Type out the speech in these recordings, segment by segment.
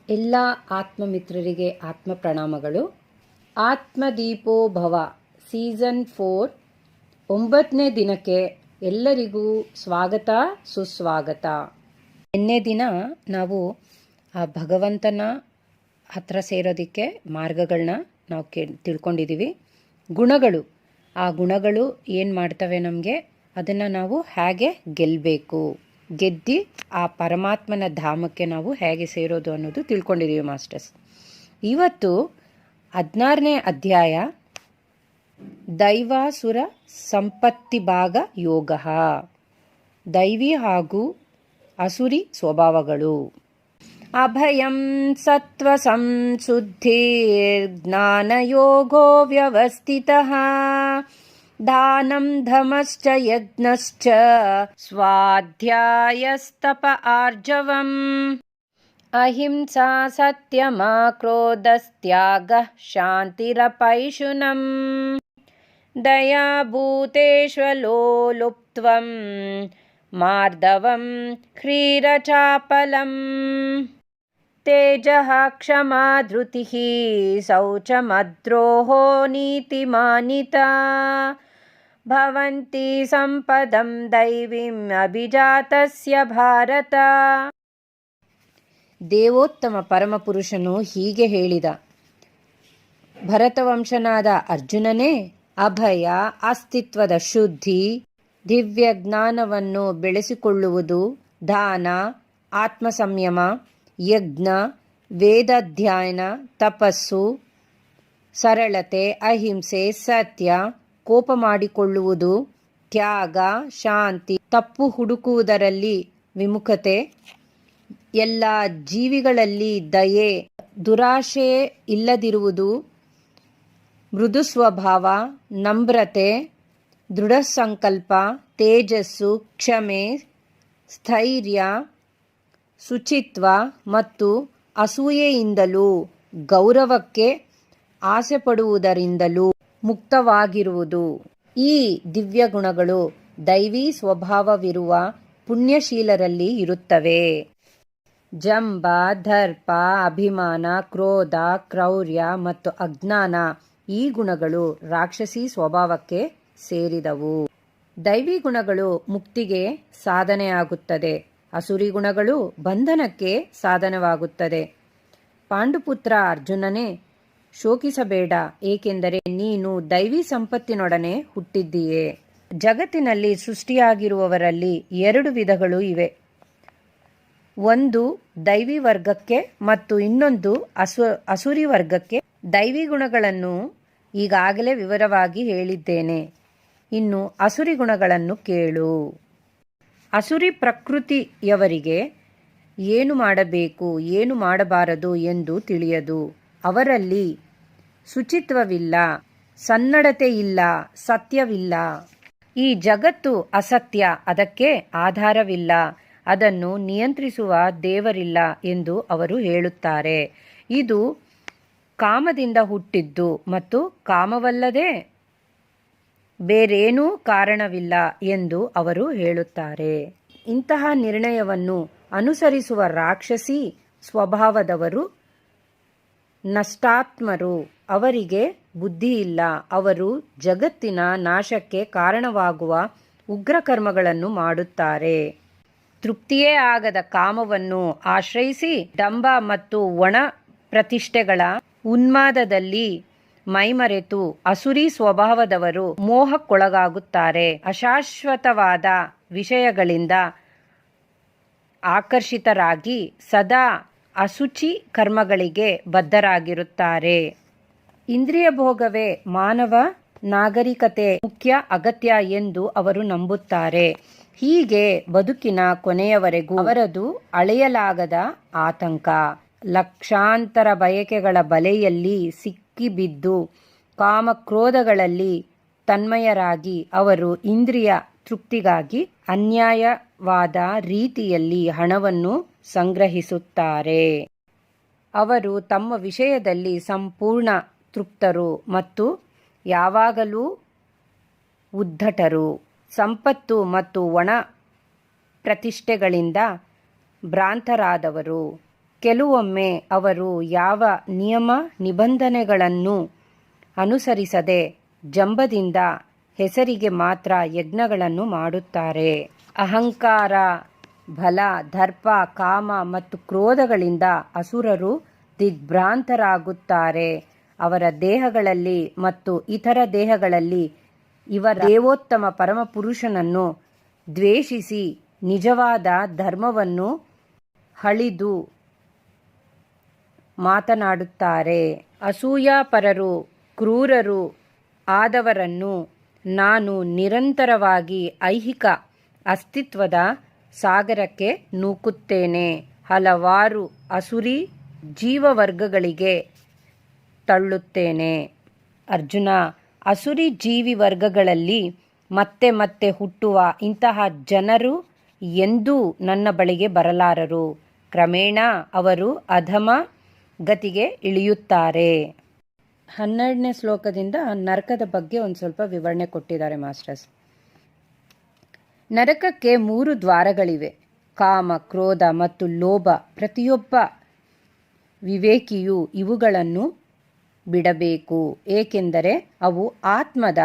ಎಲ್ಲ ಆತ್ಮಮಿತ್ರರಿಗೆ ಆತ್ಮ ಪ್ರಣಾಮಗಳು. ಆತ್ಮದೀಪೋ ಭವ ಸೀಸನ್ 4 9ನೇ ದಿನಕ್ಕೆ ಎಲ್ಲರಿಗೂ ಸ್ವಾಗತ ಸುಸ್ವಾಗತ. ನಿನ್ನೆ ದಿನ ನಾವು ಆ ಭಗವಂತನ ಹತ್ರ ಸೇರೋದಕ್ಕೆ ಮಾರ್ಗಗಳನ್ನ ನಾವು ತಿಳ್ಕೊಂಡಿದ್ದೀವಿ. ಗುಣಗಳು, ಆ ಗುಣಗಳು ಏನು ಮಾಡ್ತವೆ ನಮಗೆ, ಅದನ್ನು ನಾವು ಹೇಗೆ ಗೆಲ್ಲಬೇಕು, ಗೆದ್ದಿ ಆ ಪರಮಾತ್ಮನ ಧಾಮಕ್ಕೆ ನಾವು ಹೇಗೆ ಸೇರೋದು ಅನ್ನೋದು ತಿಳ್ಕೊಂಡಿದ್ದೀವಿ ಮಾಸ್ಟರ್ಸ್. ಇವತ್ತು 16ನೇ ಅಧ್ಯಾಯ, ದೈವಾಸುರ ಸಂಪತ್ತಿ ಭಾಗ ಯೋಗ, ದೈವಿ ಹಾಗೂ ಅಸುರಿ ಸ್ವಭಾವಗಳು. ಅಭಯಂ ಸತ್ವ ಸಂಶುದ್ಧಿರ್ಜ್ಞಾನಯೋಗೋ ವ್ಯವಸ್ಥಿತಃ ದಾನಂ ಧಮಶ್ಚ ಯಜ್ಞಶ್ಚ ಸ್ವಾಧ್ಯಾಯಸ್ತಪ ಆರ್ಜವಂ ಅಹಿಂಸಾ ಸತ್ಯಮಾ ಕ್ರೋಧಸ್ತ್ಯಾಗಃ ಶಾಂತಿರಪೈಶುನಂ ದಯಾ ಭೂತೇಷ್ವಲೋಲುಪ್ತ್ವಂ ಮಾರ್ದವಂ ಖ್ರೀರಚಾಪಲಂ ತೇಜಃ ಕ್ಷಮಾ ಧೃತಿಃ ಶೌಚಮದ್ರೋಹೋ ನೀತಿಮಾನಿತಾ ಭವಂತಿ ಸಂಪದಂ ದೈವೀಂ ಅಭಿಜಾತಸ್ಯ ಭಾರತ. ದೇವೋತ್ತಮ ಪರಮಪುರುಷನು ಹೀಗೆ ಹೇಳಿದ: ಭರತವಂಶನಾದ ಅರ್ಜುನನೇ, ಅಭಯ, ಅಸ್ತಿತ್ವದ ಶುದ್ಧಿ, ದಿವ್ಯ ಜ್ಞಾನವನ್ನು ಬೆಳೆಸಿಕೊಳ್ಳುವುದು, ದಾನ, ಆತ್ಮ ಸಂಯಮ, ಯಜ್ಞ, ವೇದಾಧ್ಯಯನ, ತಪಸ್ಸು, ಸರಳತೆ, ಅಹಿಂಸೆ, ಸತ್ಯ, ಕೋಪ ಮಾಡಿಕೊಳ್ಳುವುದು, ತ್ಯಾಗ, ಶಾಂತಿ, ತಪ್ಪು ಹುಡುಕುವುದರಲ್ಲಿ ವಿಮುಖತೆ, ಎಲ್ಲ ಜೀವಿಗಳಲ್ಲಿ ದಯೆ, ದುರಾಶೆ ಇಲ್ಲದಿರುವುದು, ಮೃದು ಸ್ವಭಾವ, ನಮ್ರತೆ, ದೃಢ ಸಂಕಲ್ಪ, ತೇಜಸ್ಸು, ಕ್ಷಮೆ, ಸ್ಥೈರ್ಯ, ಶುಚಿತ್ವ ಮತ್ತು ಅಸೂಯೆಯಿಂದಲೂ ಗೌರವಕ್ಕೆ ಆಸೆಪಡುವುದರಿಂದಲೂ ಮುಕ್ತವಾಗಿರುವುದು. ಈ ದಿವ್ಯ ಗುಣಗಳು ದೈವಿ ಸ್ವಭಾವವಿರುವ ಪುಣ್ಯಶೀಲರಲ್ಲಿ ಇರುತ್ತವೆ. ಜಂಬ, ದರ್ಪ, ಅಭಿಮಾನ, ಕ್ರೋಧ, ಕ್ರೌರ್ಯ ಮತ್ತು ಅಜ್ಞಾನ ಈ ಗುಣಗಳು ರಾಕ್ಷಸಿ ಸ್ವಭಾವಕ್ಕೆ ಸೇರಿದವು. ದೈವಿ ಗುಣಗಳು ಮುಕ್ತಿಗೆ ಸಾಧನೆಯಾಗುತ್ತದೆ, ಅಸುರಿ ಗುಣಗಳು ಬಂಧನಕ್ಕೆ ಸಾಧನವಾಗುತ್ತದೆ. ಪಾಂಡುಪುತ್ರ ಅರ್ಜುನನೇ, ಶೋಕಿಸಬೇಡ, ಏಕೆಂದರೆ ನೀನು ದೈವಿ ಸಂಪತ್ತಿನೊಡನೆ ಹುಟ್ಟಿದ್ದೀಯೆ. ಜಗತ್ತಿನಲ್ಲಿ ಸೃಷ್ಟಿಯಾಗಿರುವವರಲ್ಲಿ 2 ವಿಧಗಳು ಇವೆ. ಒಂದು ದೈವಿ ವರ್ಗಕ್ಕೆ ಮತ್ತು ಇನ್ನೊಂದು ಅಸುರಿ ವರ್ಗಕ್ಕೆ. ದೈವಿ ಗುಣಗಳನ್ನು ಈಗಾಗಲೇ ವಿವರವಾಗಿ ಹೇಳಿದ್ದೇನೆ. ಇನ್ನು ಅಸುರಿ ಗುಣಗಳನ್ನು ಕೇಳು. ಅಸುರಿ ಪ್ರಕೃತಿಯವರಿಗೆ ಏನು ಮಾಡಬೇಕು, ಏನು ಮಾಡಬಾರದು ಎಂದು ತಿಳಿಯದು. ಅವರಲ್ಲಿ ಶುಚಿತ್ವವಿಲ್ಲ, ಸನ್ನಡತೆಯಿಲ್ಲ, ಸತ್ಯವಿಲ್ಲ. ಈ ಜಗತ್ತು ಅಸತ್ಯ, ಅದಕ್ಕೆ ಆಧಾರವಿಲ್ಲ, ಅದನ್ನು ನಿಯಂತ್ರಿಸುವ ದೇವರಿಲ್ಲ ಎಂದು ಅವರು ಹೇಳುತ್ತಾರೆ. ಇದು ಕಾಮದಿಂದ ಹುಟ್ಟಿದ್ದು ಮತ್ತು ಕಾಮವಲ್ಲದೆ ಬೇರೇನೂ ಕಾರಣವಿಲ್ಲ ಎಂದು ಅವರು ಹೇಳುತ್ತಾರೆ. ಇಂತಹ ನಿರ್ಣಯವನ್ನು ಅನುಸರಿಸುವ ರಾಕ್ಷಸಿ ಸ್ವಭಾವದವರು ನಷ್ಟಾತ್ಮರು. ಅವರಿಗೆ ಬುದ್ಧಿಯಿಲ್ಲ. ಅವರು ಜಗತ್ತಿನ ನಾಶಕ್ಕೆ ಕಾರಣವಾಗುವ ಉಗ್ರಕರ್ಮಗಳನ್ನು ಮಾಡುತ್ತಾರೆ. ತೃಪ್ತಿಯೇ ಆಗದ ಕಾಮವನ್ನು ಆಶ್ರಯಿಸಿ ಡಂಬ ಮತ್ತು ಒಣ ಪ್ರತಿಷ್ಠೆಗಳ ಉನ್ಮಾದದಲ್ಲಿ ಮೈಮರೆತು ಅಸುರಿ ಸ್ವಭಾವದವರು ಮೋಹಕ್ಕೊಳಗಾಗುತ್ತಾರೆ. ಅಶಾಶ್ವತವಾದ ವಿಷಯಗಳಿಂದ ಆಕರ್ಷಿತರಾಗಿ ಸದಾ ಅಶುಚಿ ಕರ್ಮಗಳಿಗೆ ಬದ್ಧರಾಗಿರುತ್ತಾರೆ. ಇಂದ್ರಿಯ ಭೋಗವೇ ಮಾನವ ನಾಗರಿಕತೆ ಮುಖ್ಯ ಅಗತ್ಯ ಎಂದು ಅವರು ನಂಬುತ್ತಾರೆ. ಹೀಗೆ ಬದುಕಿನ ಕೊನೆಯವರೆಗೂ ಅವರದು ಅಳೆಯಲಾಗದ ಆತಂಕ. ಲಕ್ಷಾಂತರ ಬಯಕೆಗಳ ಬಲೆಯಲ್ಲಿ ಸಿಕ್ಕಿಬಿದ್ದು ಕಾಮಕ್ರೋಧಗಳಲ್ಲಿ ತನ್ಮಯರಾಗಿ ಅವರು ಇಂದ್ರಿಯ ತೃಪ್ತಿಗಾಗಿ ಅನ್ಯಾಯವಾದ ರೀತಿಯಲ್ಲಿ ಹಣವನ್ನು ಸಂಗ್ರಹಿಸುತ್ತಾರೆ. ಅವರು ತಮ್ಮ ವಿಷಯದಲ್ಲಿ ಸಂಪೂರ್ಣ ತೃಪ್ತರು ಮತ್ತು ಯಾವಾಗಲೂ ಉದ್ಧಟರು. ಸಂಪತ್ತು ಮತ್ತು ಒಣ ಪ್ರತಿಷ್ಠೆಗಳಿಂದ ಭ್ರಾಂತರಾದವರು. ಕೆಲವೊಮ್ಮೆ ಅವರು ಯಾವ ನಿಯಮ ನಿಬಂಧನೆಗಳನ್ನು ಅನುಸರಿಸದೆ ಜಂಬದಿಂದ ಹೆಸರಿಗೆ ಮಾತ್ರ ಯಜ್ಞಗಳನ್ನು ಮಾಡುತ್ತಾರೆ. ಅಹಂಕಾರ, ಬಲ, ದರ್ಪ, ಕಾಮ ಮತ್ತು ಕ್ರೋಧಗಳಿಂದ ಅಸುರರು ದಿಗ್ಭ್ರಾಂತರಾಗುತ್ತಾರೆ. ಅವರ ದೇಹಗಳಲ್ಲಿ ಮತ್ತು ಇತರ ದೇಹಗಳಲ್ಲಿ ಇವರ ದೇವೋತ್ತಮ ಪರಮಪುರುಷನನ್ನು ದ್ವೇಷಿಸಿ ನಿಜವಾದ ಧರ್ಮವನ್ನು ಹಳಿದು ಮಾತನಾಡುತ್ತಾರೆ. ಅಸೂಯಾಪರರು, ಕ್ರೂರರು ಆದವರನ್ನು ನಾನು ನಿರಂತರವಾಗಿ ಐಹಿಕ ಅಸ್ತಿತ್ವದ ಸಾಗರಕ್ಕೆ ನೂಕುತ್ತೇನೆ. ಹಲವಾರು ಅಸುರಿ ಜೀವವರ್ಗಗಳಿಗೆ ತಳ್ಳುತ್ತೇನೆ. ಅರ್ಜುನ, ಅಸುರಿ ಜೀವಿ ವರ್ಗಗಳಲ್ಲಿ ಮತ್ತೆ ಮತ್ತೆ ಹುಟ್ಟುವ ಇಂತಹ ಜನರು ಎಂದೂ ನನ್ನ ಬಳಿಗೆ ಬರಲಾರರು. ಕ್ರಮೇಣ ಅವರು ಅಧಮ ಗತಿಗೆ ಇಳಿಯುತ್ತಾರೆ. 12ನೇ ಶ್ಲೋಕದಿಂದ ನರಕದ ಬಗ್ಗೆ ಒಂದು ಸ್ವಲ್ಪ ವಿವರಣೆ ಕೊಟ್ಟಿದ್ದಾರೆ ಮಾಸ್ಟರ್ಸ್. ನರಕಕ್ಕೆ 3 ದ್ವಾರಗಳಿವೆ. ಕಾಮ, ಕ್ರೋಧ ಮತ್ತು ಲೋಭ. ಪ್ರತಿಯೊಬ್ಬ ವಿವೇಕಿಯು ಇವುಗಳನ್ನು ಬಿಡಬೇಕು, ಏಕೆಂದರೆ ಅವು ಆತ್ಮದ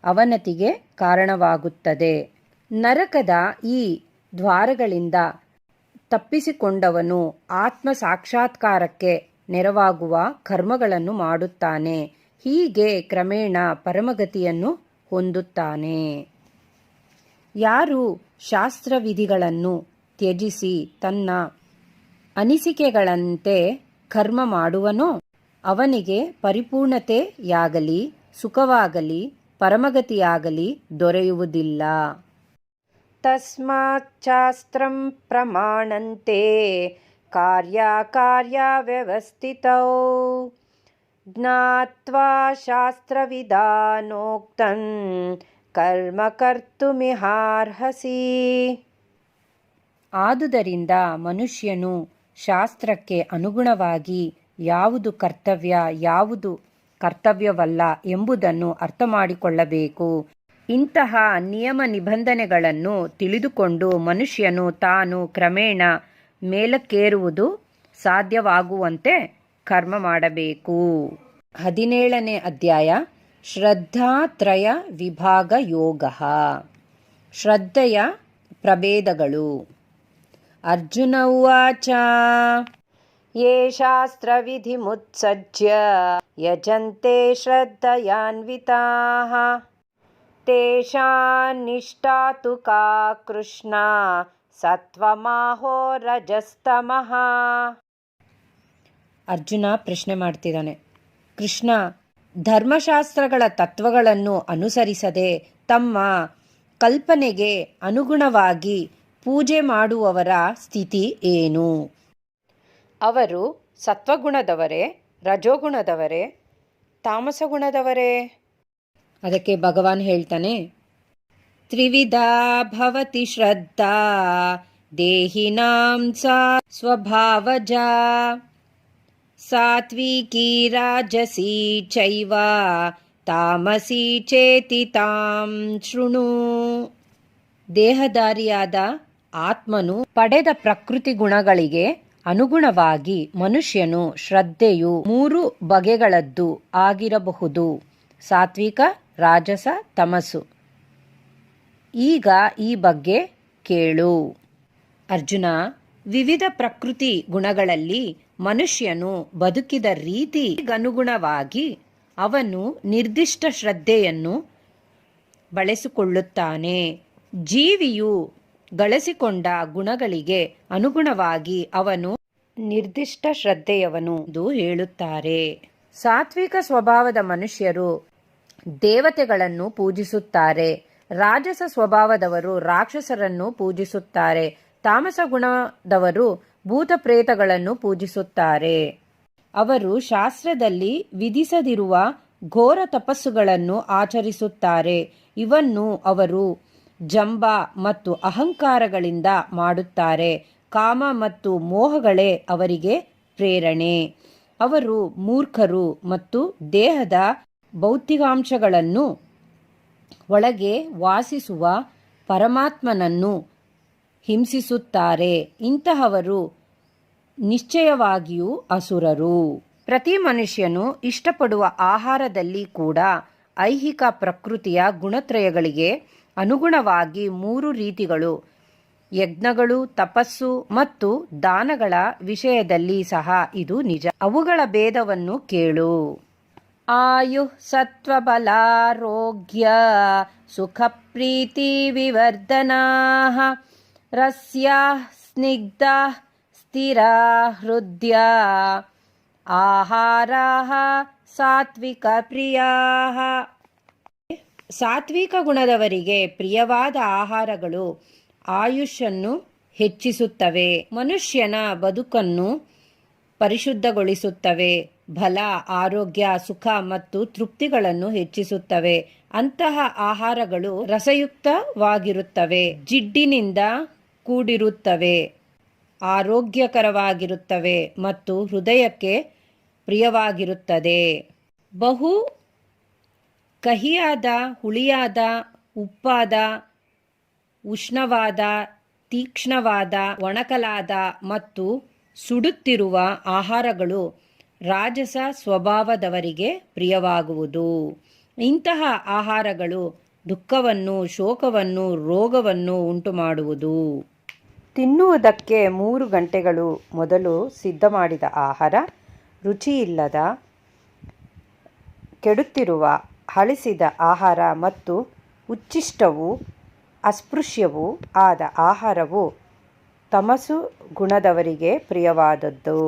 ಅವನತಿಗೆ ಕಾರಣವಾಗುತ್ತದೆ. ನರಕದ ಈ ದ್ವಾರಗಳಿಂದ ತಪ್ಪಿಸಿಕೊಂಡವನು ಆತ್ಮ ಸಾಕ್ಷಾತ್ಕಾರಕ್ಕೆ ನೆರವಾಗುವ ಕರ್ಮಗಳನ್ನು ಮಾಡುತ್ತಾನೆ. ಹೀಗೆ ಕ್ರಮೇಣ ಪರಮಗತಿಯನ್ನು ಹೊಂದುತ್ತಾನೆ. ಯಾರು ಶಾಸ್ತ್ರವಿಧಿಗಳನ್ನು ತ್ಯಜಿಸಿ ತನ್ನ ಅನಿಸಿಕೆಗಳಂತೆ ಕರ್ಮ ಮಾಡುವನೋ ಅವನಿಗೆ ಪರಿಪೂರ್ಣತೆಯಾಗಲಿ ಸುಖವಾಗಲಿ ಪರಮಗತಿಯಾಗಲಿ ದೊರೆಯುವುದಿಲ್ಲ. ತಸ್ಮಾತ್ ಶಾಸ್ತ್ರಂ ಪ್ರಮಾಣಂತೆ ಕಾರ್ಯವ್ಯವಸ್ಥಿತೌ ಜ್ಞಾತ್ವಾ ಶಾಸ್ತ್ರವಿಧಾನೋಕ್ತಂ ಕರ್ಮ ಕರ್ತುಮಿಹಾರ್ಹಸಿ. ಆದುದರಿಂದ ಮನುಷ್ಯನು ಶಾಸ್ತ್ರಕ್ಕೆ ಅನುಗುಣವಾಗಿ ಯಾವುದು ಕರ್ತವ್ಯ, ಯಾವುದು ಕರ್ತವ್ಯವಲ್ಲ ಎಂಬುದನ್ನು ಅರ್ಥ ಮಾಡಿಕೊಳ್ಳಬೇಕು. ಇಂತಹ ನಿಯಮ ನಿಬಂಧನೆಗಳನ್ನು ತಿಳಿದುಕೊಂಡು ಮನುಷ್ಯನು ತಾನು ಕ್ರಮೇಣ ಮೇಲಕ್ಕೇರುವುದು ಸಾಧ್ಯವಾಗುವಂತೆ ಕರ್ಮ ಮಾಡಬೇಕು. 17ನೇ ಅಧ್ಯಾಯ ಶ್ರದ್ಧಾತ್ರಯ ವಿಭಾಗ ಯೋಗ. ಶ್ರದ್ಧೆಯ ಪ್ರಭೇದಗಳು. ಅರ್ಜುನ ಉವಾಚ ಯೇ ಶಾಸ್ತ್ರವಿಧಿಮುತ್ಸಜ್ಯ ಯಜಂತೆ ಶ್ರದ್ಧಯಾನ್ವಿತಾಃ ತೇಷಾಂ ನಿಷ್ಠಾ ತು ಕಾ ಕೃಷ್ಣ ಸತ್ವಮಾಹೋ ರಜಸ್ತಮಃ. ಅರ್ಜುನ ಪ್ರಶ್ನೆ ಮಾಡ್ತಿದ್ದಾನೆ, ಕೃಷ್ಣ, ಧರ್ಮಶಾಸ್ತ್ರಗಳ ತತ್ವಗಳನ್ನು ಅನುಸರಿಸದೆ ತಮ್ಮ ಕಲ್ಪನೆಗೆ ಅನುಗುಣವಾಗಿ ಪೂಜೆ ಮಾಡುವವರ ಸ್ಥಿತಿ ಏನು? ಅವರು ಸತ್ವಗುಣದವರೇ, ರಜೋಗುಣದವರೇ, ತಾಮಸಗುಣದವರೇ? ಅದಕ್ಕೆ ಭಗವಾನ್ ಹೇಳ್ತಾನೆ, ತ್ರಿವಿಧಾ ಭವತಿ ಶ್ರದ್ಧಾ ದೇಹಿನಾಂ ಸಾ ಸ್ವಭಾವಜಾ ಸಾತ್ವಿಕೀ ರಾಜಸೀ ಚೈವ ತಾಮಸೀ ಚೇತಿ ತಾಂ ಶೃಣು. ದೇಹಧಾರಿಯಾದ ಆತ್ಮನು ಪಡೆದ ಪ್ರಕೃತಿ ಗುಣಗಳಿಗೆ ಅನುಗುಣವಾಗಿ ಮನುಷ್ಯನು ಶ್ರದ್ಧೆಯು 3 ಬಗೆಗಳದ್ದು ಆಗಿರಬಹುದು: ಸಾತ್ವಿಕ, ರಾಜಸ, ತಮಸ್ಸು. ಈಗ ಈ ಬಗ್ಗೆ ಕೇಳು. ಅರ್ಜುನ, ವಿವಿಧ ಪ್ರಕೃತಿ ಗುಣಗಳಲ್ಲಿ ಮನುಷ್ಯನು ಬದುಕಿದ ರೀತಿಗನುಗುಣವಾಗಿ ಅವನು ನಿರ್ದಿಷ್ಟ ಶ್ರದ್ಧೆಯನ್ನು ಬಳಸಿಕೊಳ್ಳುತ್ತಾನೆ. ಜೀವಿಯು ಗಳಿಸಿಕೊಂಡ ಗುಣಗಳಿಗೆ ಅನುಗುಣವಾಗಿ ಅವನು ನಿರ್ದಿಷ್ಟ ಶ್ರದ್ಧೆಯವನು ಎಂದು ಹೇಳುತ್ತಾರೆ. ಸಾತ್ವಿಕ ಸ್ವಭಾವದ ಮನುಷ್ಯರು ದೇವತೆಗಳನ್ನು ಪೂಜಿಸುತ್ತಾರೆ. ರಾಜಸ ಸ್ವಭಾವದವರು ರಾಕ್ಷಸರನ್ನು ಪೂಜಿಸುತ್ತಾರೆ. ತಾಮಸ ಗುಣದವರು ಭೂತ ಪ್ರೇತಗಳನ್ನು ಪೂಜಿಸುತ್ತಾರೆ. ಅವರು ಶಾಸ್ತ್ರದಲ್ಲಿ ವಿಧಿಸದಿರುವ ಘೋರ ತಪಸ್ಸುಗಳನ್ನು ಆಚರಿಸುತ್ತಾರೆ. ಇವನ್ನು ಅವರು ಜಂಬ ಮತ್ತು ಅಹಂಕಾರಗಳಿಂದ ಮಾಡುತ್ತಾರೆ. ಕಾಮ ಮತ್ತು ಮೋಹಗಳೇ ಅವರಿಗೆ ಪ್ರೇರಣೆ. ಅವರು ಮೂರ್ಖರು ಮತ್ತು ದೇಹದ ಭೌತಿಕಾಂಶಗಳನ್ನು ಒಳಗೆ ವಾಸಿಸುವ ಪರಮಾತ್ಮನನ್ನು ಹಿಂಸಿಸುತ್ತಾರೆ. ಇಂತಹವರು ನಿಶ್ಚಯವಾಗಿಯೂ ಅಸುರರು. ಪ್ರತಿ ಮನುಷ್ಯನು ಇಷ್ಟಪಡುವ ಆಹಾರದಲ್ಲಿ ಕೂಡ ಐಹಿಕ ಪ್ರಕೃತಿಯ ಗುಣತ್ರಯಗಳಿಗೆ ಅನುಗುಣವಾಗಿ 3 ರೀತಿಗಳು, ಯಜ್ಞಗಳು, ತಪಸ್ಸು ಮತ್ತು ದಾನಗಳ ವಿಷಯದಲ್ಲಿ ಸಹ ಇದು ನಿಜ. ಅವುಗಳ ಭೇದವನ್ನು ಕೇಳು. ಆಯು ಸತ್ವಬಲಾರೋಗ್ಯ ಸುಖ ಪ್ರೀತಿ ವಿವರ್ಧನಾಃ ರಸ್ಯಾಃ ಸ್ನಿಗ್ಧಾಃ ಸ್ಥಿರಾ ಹೃದಯ ಆಹಾರಾಃ ಸಾತ್ವಿಕ ಪ್ರಿಯಾಃ. ಸಾತ್ವಿಕ ಗುಣದವರಿಗೆ ಪ್ರಿಯವಾದ ಆಹಾರಗಳು ಆಯುಷನ್ನು ಹೆಚ್ಚಿಸುತ್ತವೆ, ಮನುಷ್ಯನ ಬದುಕನ್ನು ಪರಿಶುದ್ಧಗೊಳಿಸುತ್ತವೆ, ಬಲ, ಆರೋಗ್ಯ, ಸುಖ ಮತ್ತು ತೃಪ್ತಿಗಳನ್ನು ಹೆಚ್ಚಿಸುತ್ತವೆ. ಅಂತಹ ಆಹಾರಗಳು ರಸಯುಕ್ತವಾಗಿರುತ್ತವೆ, ಜಿಡ್ಡಿನಿಂದ ಕೂಡಿರುತ್ತವೆ, ಆರೋಗ್ಯಕರವಾಗಿರುತ್ತವೆ ಮತ್ತು ಹೃದಯಕ್ಕೆ ಪ್ರಿಯವಾಗಿರುತ್ತದೆ. ಬಹು ಕಹಿಯಾದ, ಹುಳಿಯಾದ, ಉಪ್ಪಾದ, ಉಷ್ಣವಾದ, ತೀಕ್ಷ್ಣವಾದ, ಒಣಕಲಾದ ಮತ್ತು ಸುಡುತ್ತಿರುವ ಆಹಾರಗಳು ರಾಜಸ ಸ್ವಭಾವದವರಿಗೆ ಪ್ರಿಯವಾಗುವುದು. ಇಂತಹ ಆಹಾರಗಳು ದುಃಖವನ್ನು, ಶೋಕವನ್ನು, ರೋಗವನ್ನು ಉಂಟುಮಾಡುವುದು. ತಿನ್ನುವುದಕ್ಕೆ 3 ಗಂಟೆಗಳು ಮೊದಲು ಸಿದ್ಧ ಮಾಡಿದ ಆಹಾರ, ರುಚಿಯಿಲ್ಲದ, ಕೆಡುತ್ತಿರುವ, ಹಳಿಸಿದ ಆಹಾರ ಮತ್ತು ಉಚ್ಛಿಷ್ಟವೂ ಅಸ್ಪೃಶ್ಯವೂ ಆದ ಆಹಾರವು ತಮಸು ಗುಣದವರಿಗೆ ಪ್ರಿಯವಾದದ್ದು.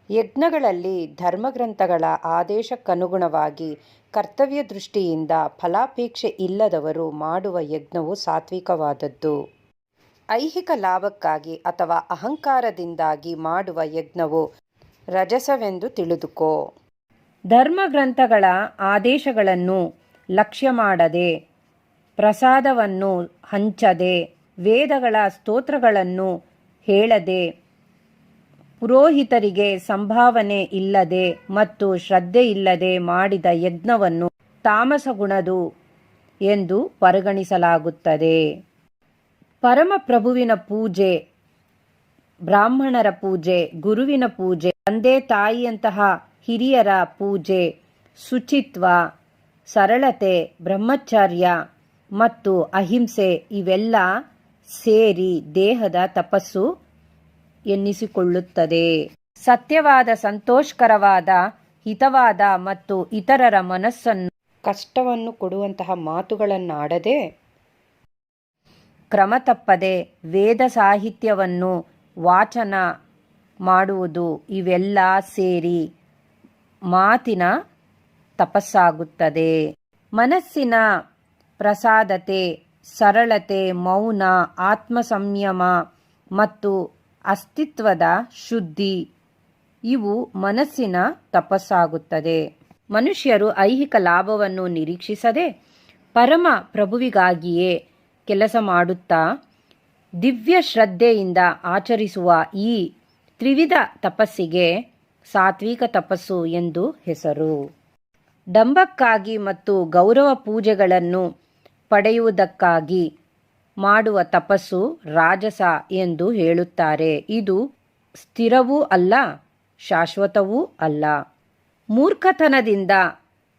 ಯಜ್ಞಗಳಲ್ಲಿ ಧರ್ಮಗ್ರಂಥಗಳ ಆದೇಶಕ್ಕನುಗುಣವಾಗಿ ಕರ್ತವ್ಯ ದೃಷ್ಟಿಯಿಂದ ಫಲಾಪೇಕ್ಷೆ ಇಲ್ಲದವರು ಮಾಡುವ ಯಜ್ಞವು ಸಾತ್ವಿಕವಾದದ್ದು. ಐಹಿಕ ಲಾಭಕ್ಕಾಗಿ ಅಥವಾ ಅಹಂಕಾರದಿಂದಾಗಿ ಮಾಡುವ ಯಜ್ಞವು ರಜಸವೆಂದು ತಿಳಿದುಕೋ. ಧರ್ಮಗ್ರಂಥಗಳ ಆದೇಶಗಳನ್ನು ಲಕ್ಷ್ಯ ಮಾಡದೆ, ಪ್ರಸಾದವನ್ನು ಹಂಚದೆ, ವೇದಗಳ ಸ್ತೋತ್ರಗಳನ್ನು ಹೇಳದೆ, ಪುರೋಹಿತರಿಗೆ ಸಂಭಾವನೆ ಇಲ್ಲದೆ ಮತ್ತು ಶ್ರದ್ಧೆಯಿಲ್ಲದೆ ಮಾಡಿದ ಯಜ್ಞವನ್ನು ತಾಮಸ ಗುಣದು ಎಂದು ಪರಿಗಣಿಸಲಾಗುತ್ತದೆ. ಪರಮಪ್ರಭುವಿನ ಪೂಜೆ, ಬ್ರಾಹ್ಮಣರ ಪೂಜೆ, ಗುರುವಿನ ಪೂಜೆ, ತಂದೆ ತಾಯಿಯಂತಹ ಹಿರಿಯರ ಪೂಜೆ, ಶುಚಿತ್ವ, ಸರಳತೆ, ಬ್ರಹ್ಮಚರ್ಯ ಮತ್ತು ಅಹಿಂಸೆ ಇವೆಲ್ಲ ಸೇರಿ ದೇಹದ ತಪಸ್ಸು ಎನ್ನಿಸಿಕೊಳ್ಳುತ್ತದೆ. ಸತ್ಯವಾದ, ಸಂತೋಷಕರವಾದ, ಹಿತವಾದ ಮತ್ತು ಇತರರ ಮನಸ್ಸನ್ನು ಕಷ್ಟವನ್ನು ಕೊಡುವಂತಹ ಮಾತುಗಳನ್ನಾಡದೆ, ಕ್ರಮ ತಪ್ಪದೆ ವೇದ ಸಾಹಿತ್ಯವನ್ನು ವಾಚನ ಮಾಡುವುದು ಇವೆಲ್ಲ ಸೇರಿ ಮಾತಿನ ತಪಸ್ಸಾಗುತ್ತದೆ. ಮನಸ್ಸಿನ ಪ್ರಸಾದತೆ, ಸರಳತೆ, ಮೌನ, ಆತ್ಮಸಂಯಮ ಮತ್ತು ಅಸ್ತಿತ್ವದ ಶುದ್ಧಿ ಇವು ಮನಸ್ಸಿನ ತಪಸ್ಸಾಗುತ್ತದೆ. ಮನುಷ್ಯರು ಐಹಿಕ ಲಾಭವನ್ನು ನಿರೀಕ್ಷಿಸದೆ ಪರಮ ಪ್ರಭುವಿಗಾಗಿಯೇ ಕೆಲಸ ಮಾಡುತ್ತಾ ದಿವ್ಯ ಶ್ರದ್ಧೆಯಿಂದ ಆಚರಿಸುವ ಈ ತ್ರಿವಿಧ ತಪಸ್ಸಿಗೆ ಸಾತ್ವಿಕ ತಪಸ್ಸು ಎಂದು ಹೆಸರು. ಡಂಬಕ್ಕಾಗಿ ಮತ್ತು ಗೌರವ ಪೂಜೆಗಳನ್ನು ಪಡೆಯುವುದಕ್ಕಾಗಿ ಮಾಡುವ ತಪಸ್ಸು ರಾಜಸ ಎಂದು ಹೇಳುತ್ತಾರೆ. ಇದು ಸ್ಥಿರವೂ ಅಲ್ಲ, ಶಾಶ್ವತವೂ ಅಲ್ಲ. ಮೂರ್ಖತನದಿಂದ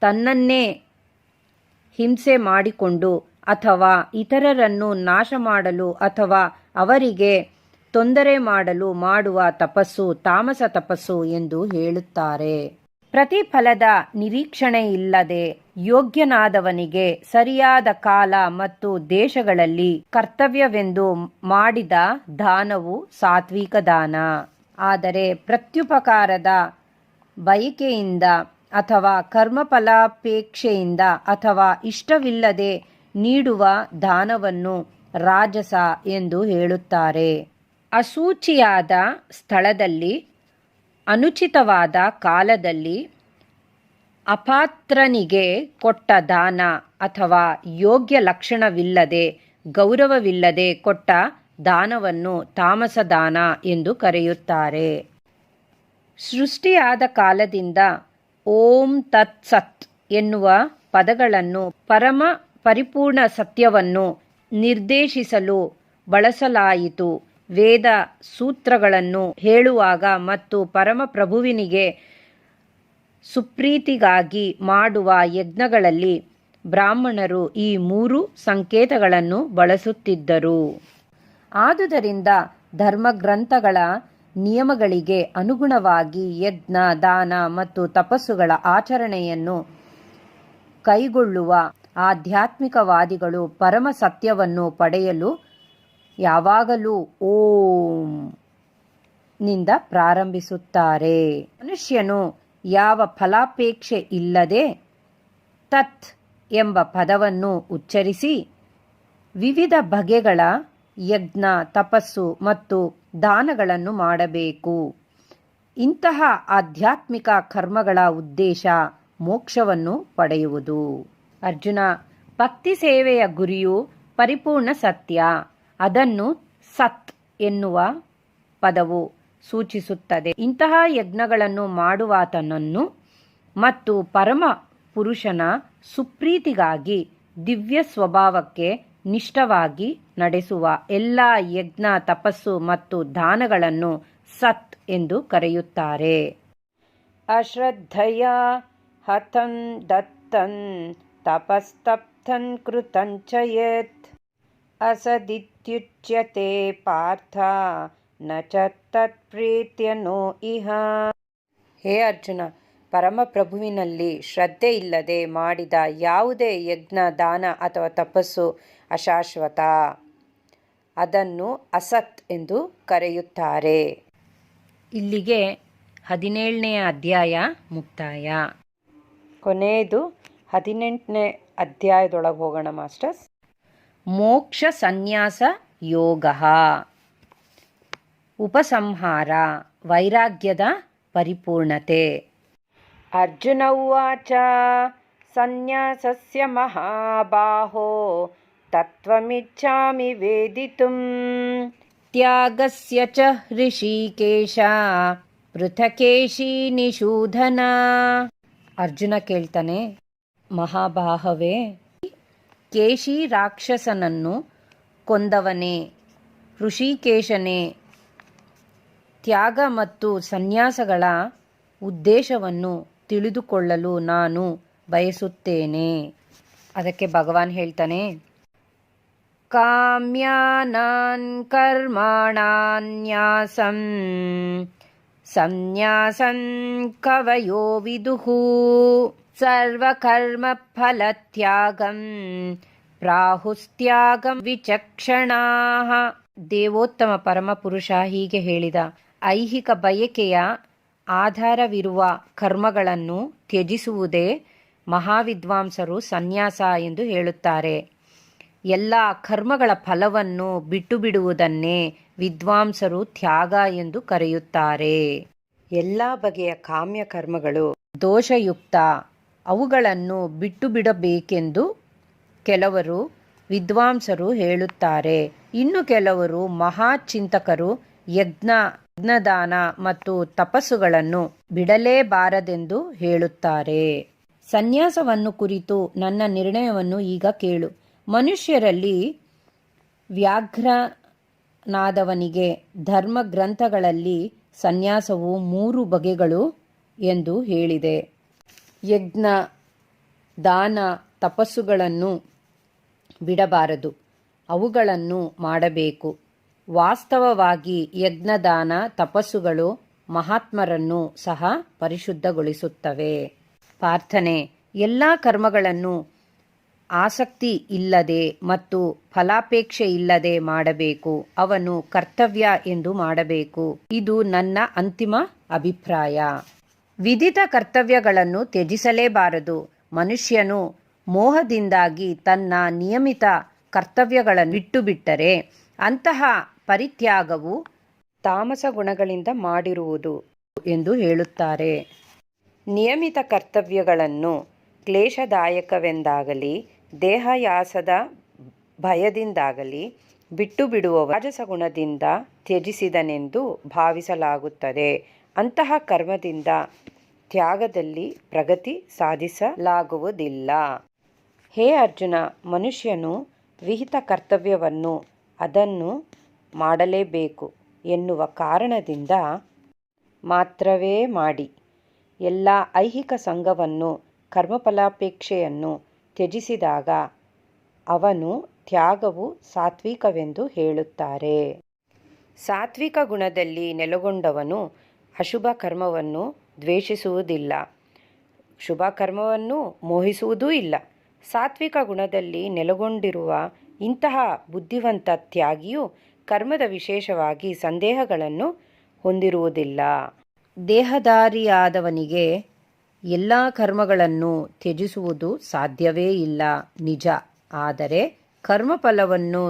ತನ್ನನ್ನೇ ಹಿಂಸೆ ಮಾಡಿಕೊಂಡು ಅಥವಾ ಇತರರನ್ನು ನಾಶ ಮಾಡಲು ಅಥವಾ ಅವರಿಗೆ ತೊಂದರೆ ಮಾಡಲು ಮಾಡುವ ತಪಸ್ಸು ತಾಮಸ ತಪಸ್ಸು ಎಂದು ಹೇಳುತ್ತಾರೆ. ಪ್ರತಿಫಲದ ನಿರೀಕ್ಷಣೆಯಿಲ್ಲದೆ ಯೋಗ್ಯನಾದವನಿಗೆ ಸರಿಯಾದ ಕಾಲ ಮತ್ತು ದೇಶಗಳಲ್ಲಿ ಕರ್ತವ್ಯವೆಂದು ಮಾಡಿದ ದಾನವು ಸಾತ್ವಿಕ ದಾನ. ಆದರೆ ಪ್ರತ್ಯುಪಕಾರದ ಬಯಕೆಯಿಂದ ಅಥವಾ ಕರ್ಮಫಲಾಪೇಕ್ಷೆಯಿಂದ ಅಥವಾ ಇಷ್ಟವಿಲ್ಲದೆ ನೀಡುವ ದಾನವನ್ನು ರಾಜಸ ಎಂದು ಹೇಳುತ್ತಾರೆ. ಅಶುಚಿಯಾದ ಸ್ಥಳದಲ್ಲಿ, ಅನುಚಿತವಾದ ಕಾಲದಲ್ಲಿ, ಅಪಾತ್ರನಿಗೆ ಕೊಟ್ಟ ದಾನ ಅಥವಾ ಯೋಗ್ಯ ಲಕ್ಷಣವಿಲ್ಲದೆ, ಗೌರವವಿಲ್ಲದೆ ಕೊಟ್ಟ ದಾನವನ್ನು ತಾಮಸ ದಾನ ಎಂದು ಕರೆಯುತ್ತಾರೆ. ಸೃಷ್ಟಿಯಾದ ಕಾಲದಿಂದ ಓಂ ತತ್ ಸತ್ ಎನ್ನುವ ಪದಗಳನ್ನು ಪರಮ ಪರಿಪೂರ್ಣ ಸತ್ಯವನ್ನು ನಿರ್ದೇಶಿಸಲು ಬಳಸಲಾಯಿತು. ವೇದ ಸೂತ್ರಗಳನ್ನು ಹೇಳುವಾಗ ಮತ್ತು ಪರಮಪ್ರಭುವಿನಿಗೆ ಸುಪ್ರೀತಿಗಾಗಿ ಮಾಡುವ ಯಜ್ಞಗಳಲ್ಲಿ ಬ್ರಾಹ್ಮಣರು ಈ 3 ಸಂಕೇತಗಳನ್ನು ಬಳಸುತ್ತಿದ್ದರು. ಆದುದರಿಂದ ಧರ್ಮಗ್ರಂಥಗಳ ನಿಯಮಗಳಿಗೆ ಅನುಗುಣವಾಗಿ ಯಜ್ಞ, ದಾನ ಮತ್ತು ತಪಸ್ಸುಗಳ ಆಚರಣೆಯನ್ನು ಕೈಗೊಳ್ಳುವ ಆಧ್ಯಾತ್ಮಿಕವಾದಿಗಳು ಪರಮ ಸತ್ಯವನ್ನು ಪಡೆಯಲು ಯಾವಾಗಲೂ ಓಂ ನಿಂದ ಪ್ರಾರಂಭಿಸುತ್ತಾರೆ. ಮನುಷ್ಯನು ಯಾವ ಫಲಾಪೇಕ್ಷೆ ಇಲ್ಲದೆ ತತ್ ಎಂಬ ಪದವನ್ನು ಉಚ್ಚರಿಸಿ ವಿವಿಧ ಬಗೆಗಳ ಯಜ್ಞ, ತಪಸ್ಸು ಮತ್ತು ದಾನಗಳನ್ನು ಮಾಡಬೇಕು. ಇಂತಹ ಆಧ್ಯಾತ್ಮಿಕ ಕರ್ಮಗಳ ಉದ್ದೇಶ ಮೋಕ್ಷವನ್ನು ಪಡೆಯುವುದು. ಅರ್ಜುನ, ಭಕ್ತಿ ಸೇವೆಯ ಗುರಿಯು ಪರಿಪೂರ್ಣ ಸತ್ಯ. ಅದನ್ನು ಸತ್ ಎನ್ನುವ ಪದವು ಸೂಚಿಸುತ್ತದೆ. ಇಂತಹ ಯಜ್ಞಗಳನ್ನು ಮಾಡುವಾತನನ್ನು ಮತ್ತು ಪರಮ ಪುರುಷನ ಸುಪ್ರೀತಿಗಾಗಿ ದಿವ್ಯ ಸ್ವಭಾವಕ್ಕೆ ನಿಷ್ಠವಾಗಿ ನಡೆಸುವ ಎಲ್ಲ ಯಜ್ಞ, ತಪಸ್ಸು ಮತ್ತು ದಾನಗಳನ್ನು ಸತ್ ಎಂದು ಕರೆಯುತ್ತಾರೆ. ಅಶ್ರದ್ಧಯ ಹತಂ ದತ್ತಂ ತಪಸ್ತಪ್ತಂ ಕೃತಂಚ ಯತ್ ಅಸದಿತ್ಯುಚ್ಯತೆ ಪಾರ್ಥ ನ ಚ ತತ್ಪ್ರೀತ್ಯನೋ ಇಹ. ಹೇ ಅರ್ಜುನ, ಪರಮಪ್ರಭುವಿನಲ್ಲಿ ಶ್ರದ್ಧೆ ಇಲ್ಲದೆ ಮಾಡಿದ ಯಾವುದೇ ಯಜ್ಞ, ದಾನ ಅಥವಾ ತಪಸ್ಸು ಅಶಾಶ್ವತ. ಅದನ್ನು ಅಸತ್ ಎಂದು ಕರೆಯುತ್ತಾರೆ. ಇಲ್ಲಿಗೆ 17ನೇ ಅಧ್ಯಾಯ ಮುಕ್ತಾಯ. ಕೊನೆಯದು 18ನೇ ಅಧ್ಯಾಯದೊಳಗೆ ಹೋಗೋಣ ಮಾಸ್ಟರ್ಸ್. ಮೋಕ್ಷ ಸನ್ಯಾಸ ಯೋಗ. ಉಪಸಂಹಾರ. ವೈರಾಗ್ಯದ ಪರಿಪೂರ್ಣತೆ. ಅರ್ಜುನ ಉವಾಚ ಸನ್ಯಾಸಸ್ಯ ಮಹಾಬಾಹೋ ತತ್ವಮಿಚ್ಛಾಮಿ ವೇದಿತುಂ ತ್ಯಾಗಸ್ಯ ಚ ಹೃಷೀಕೇಶ ಪೃಥಕೇಶಿ ನಿಷೂಧನ. ಅರ್ಜುನ ಕೇಳ್ತಾನೆ, ಮಹಾಬಾಹವೇ, ಕೇಶಿ ರಾಕ್ಷಸನನ್ನು ಕೊಂದವನೇ, ಹೃಷಿಕೇಶನೇ, ತ್ಯಾಗ ಮತ್ತು ಸನ್ಯಾಸಗಳ ಉದ್ದೇಶವನ್ನು ತಿಳಿದುಕೊಳ್ಳಲು ನಾನು ಬಯಸುತ್ತೇನೆ. ಅದಕ್ಕೆ ಭಗವಾನ್ ಹೇಳ್ತಾನೆ, ಕಾಮ್ಯಾನಾನ್ ಕರ್ಮಾಣಾನ್ಯಾಸಂ ಸನ್ಯಾಸಂ ಕವಯೋ ವಿದುಹು ಸರ್ವಕರ್ಮ ಫಲತ್ಯಾಗಂ ಪ್ರಾಹುಸ್ತ್ಯಾಗಂ ವಿಚಕ್ಷಣಾಃ. ದೇವೋತ್ತಮ ಪರಮಪುರುಷ ಹೀಗೆ ಹೇಳಿದ, ಐಹಿಕ ಬಯಕೆಯ ಆಧಾರವಿರುವ ಕರ್ಮಗಳನ್ನು ತ್ಯಜಿಸುವುದೇ ಮಹಾವಿದ್ವಾಂಸರು ಸನ್ಯಾಸ ಎಂದು ಹೇಳುತ್ತಾರೆ. ಎಲ್ಲ ಕರ್ಮಗಳ ಫಲವನ್ನು ಬಿಟ್ಟು ಬಿಡುವುದನ್ನೇ ವಿದ್ವಾಂಸರು ತ್ಯಾಗ ಎಂದು ಕರೆಯುತ್ತಾರೆ. ಎಲ್ಲ ಬಗೆಯ ಕಾಮ್ಯ ಕರ್ಮಗಳು ದೋಷಯುಕ್ತ, ಅವುಗಳನ್ನು ಬಿಟ್ಟು ಬಿಡಬೇಕೆಂದು ಕೆಲವರು ವಿದ್ವಾಂಸರು ಹೇಳುತ್ತಾರೆ. ಇನ್ನು ಕೆಲವರು ಮಹಾಚಿಂತಕರು ಯಜ್ಞದಾನ ಮತ್ತು ತಪಸ್ಸುಗಳನ್ನು ಬಿಡಲೇಬಾರದೆಂದು ಹೇಳುತ್ತಾರೆ. ಸನ್ಯಾಸವನ್ನು ಕುರಿತು ನನ್ನ ನಿರ್ಣಯವನ್ನು ಈಗ ಕೇಳು. ಮನುಷ್ಯರಲ್ಲಿ ವ್ಯಾಘ್ರನಾದವನಿಗೆ ಧರ್ಮ ಗ್ರಂಥಗಳಲ್ಲಿ ಸನ್ಯಾಸವು 3 ಬಗೆಗಳು ಎಂದು ಹೇಳಿದೆ. ಯಜ್ಞ, ದಾನ, ತಪಸ್ಸುಗಳನ್ನು ಬಿಡಬಾರದು, ಅವುಗಳನ್ನು ಮಾಡಬೇಕು. ವಾಸ್ತವವಾಗಿ ಯಜ್ಞದಾನ ತಪಸ್ಸುಗಳು ಮಹಾತ್ಮರನ್ನು ಸಹ ಪರಿಶುದ್ಧಗೊಳಿಸುತ್ತವೆ. ಪ್ರಾರ್ಥನೆ. ಎಲ್ಲ ಕರ್ಮಗಳನ್ನು ಆಸಕ್ತಿ ಇಲ್ಲದೆ ಮತ್ತು ಫಲಾಪೇಕ್ಷೆ ಇಲ್ಲದೆ ಮಾಡಬೇಕು. ಅವನು ಕರ್ತವ್ಯ ಎಂದು ಮಾಡಬೇಕು. ಇದು ನನ್ನ ಅಂತಿಮ ಅಭಿಪ್ರಾಯ. ವಿಧಿತ ಕರ್ತವ್ಯಗಳನ್ನು ತ್ಯಜಿಸಲೇಬಾರದು. ಮನುಷ್ಯನು ಮೋಹದಿಂದಾಗಿ ತನ್ನ ನಿಯಮಿತ ಕರ್ತವ್ಯಗಳನ್ನು ಬಿಟ್ಟುಬಿಟ್ಟರೆ ಅಂತಹ ಪರಿತ್ಯಾಗವು ತಾಮಸ ಗುಣಗಳಿಂದ ಮಾಡಿರುವುದು ಎಂದು ಹೇಳುತ್ತಾರೆ. ನಿಯಮಿತ ಕರ್ತವ್ಯಗಳನ್ನು ಕ್ಲೇಶದಾಯಕವೆಂದಾಗಲಿ ದೇಹಯಾಸದ ಭಯದಿಂದಾಗಲಿ ಬಿಟ್ಟು ಬಿಡುವ ರಾಜಸ ಗುಣದಿಂದ ತ್ಯಜಿಸಿದನೆಂದು ಭಾವಿಸಲಾಗುತ್ತದೆ. ಅಂತಹ ಕರ್ಮದಿಂದ ತ್ಯಾಗದಲ್ಲಿ ಪ್ರಗತಿ ಸಾಧಿಸಲಾಗುವುದಿಲ್ಲ. ಹೇ ಅರ್ಜುನ, ಮನುಷ್ಯನು ವಿಹಿತ ಕರ್ತವ್ಯವನ್ನು ಅದನ್ನು ಮಾಡಲೇಬೇಕು ಎನ್ನುವ ಕಾರಣದಿಂದ ಮಾತ್ರವೇ ಮಾಡಿ. ಎಲ್ಲ ಐಹಿಕ ಸಂಘವನ್ನು ಕರ್ಮಫಲಾಪೇಕ್ಷೆಯನ್ನು ತ್ಯಜಿಸಿದಾಗ ಅವನು ತ್ಯಾಗವು ಸಾತ್ವಿಕವೆಂದು ಹೇಳುತ್ತಾರೆ. ಸಾತ್ವಿಕ ಗುಣದಲ್ಲಿ ನೆಲೆಗೊಂಡವನು ಅಶುಭ ಕರ್ಮವನ್ನು ದ್ವೇಷಿಸುವುದಿಲ್ಲ, ಶುಭ ಕರ್ಮವನ್ನು ಮೋಹಿಸುವುದೂ ಇಲ್ಲ. ಸಾತ್ವಿಕ ಗುಣದಲ್ಲಿ ನೆಲೆಗೊಂಡಿರುವ ಇಂತಹ ಬುದ್ಧಿವಂತ ತ್ಯಾಗಿಯು ಕರ್ಮದ ವಿಶೇಷವಾಗಿ ಸಂದೇಹಗಳನ್ನು ಹೊಂದಿರುವುದಿಲ್ಲ. ದೇಹಧಾರಿಯಾದವನಿಗೆ ಎಲ್ಲ ಕರ್ಮಗಳನ್ನು ತ್ಯಜಿಸುವುದು ಸಾಧ್ಯವೇ ಇಲ್ಲ, ನಿಜ. ಆದರೆ ಕರ್ಮಫಲವನ್ನು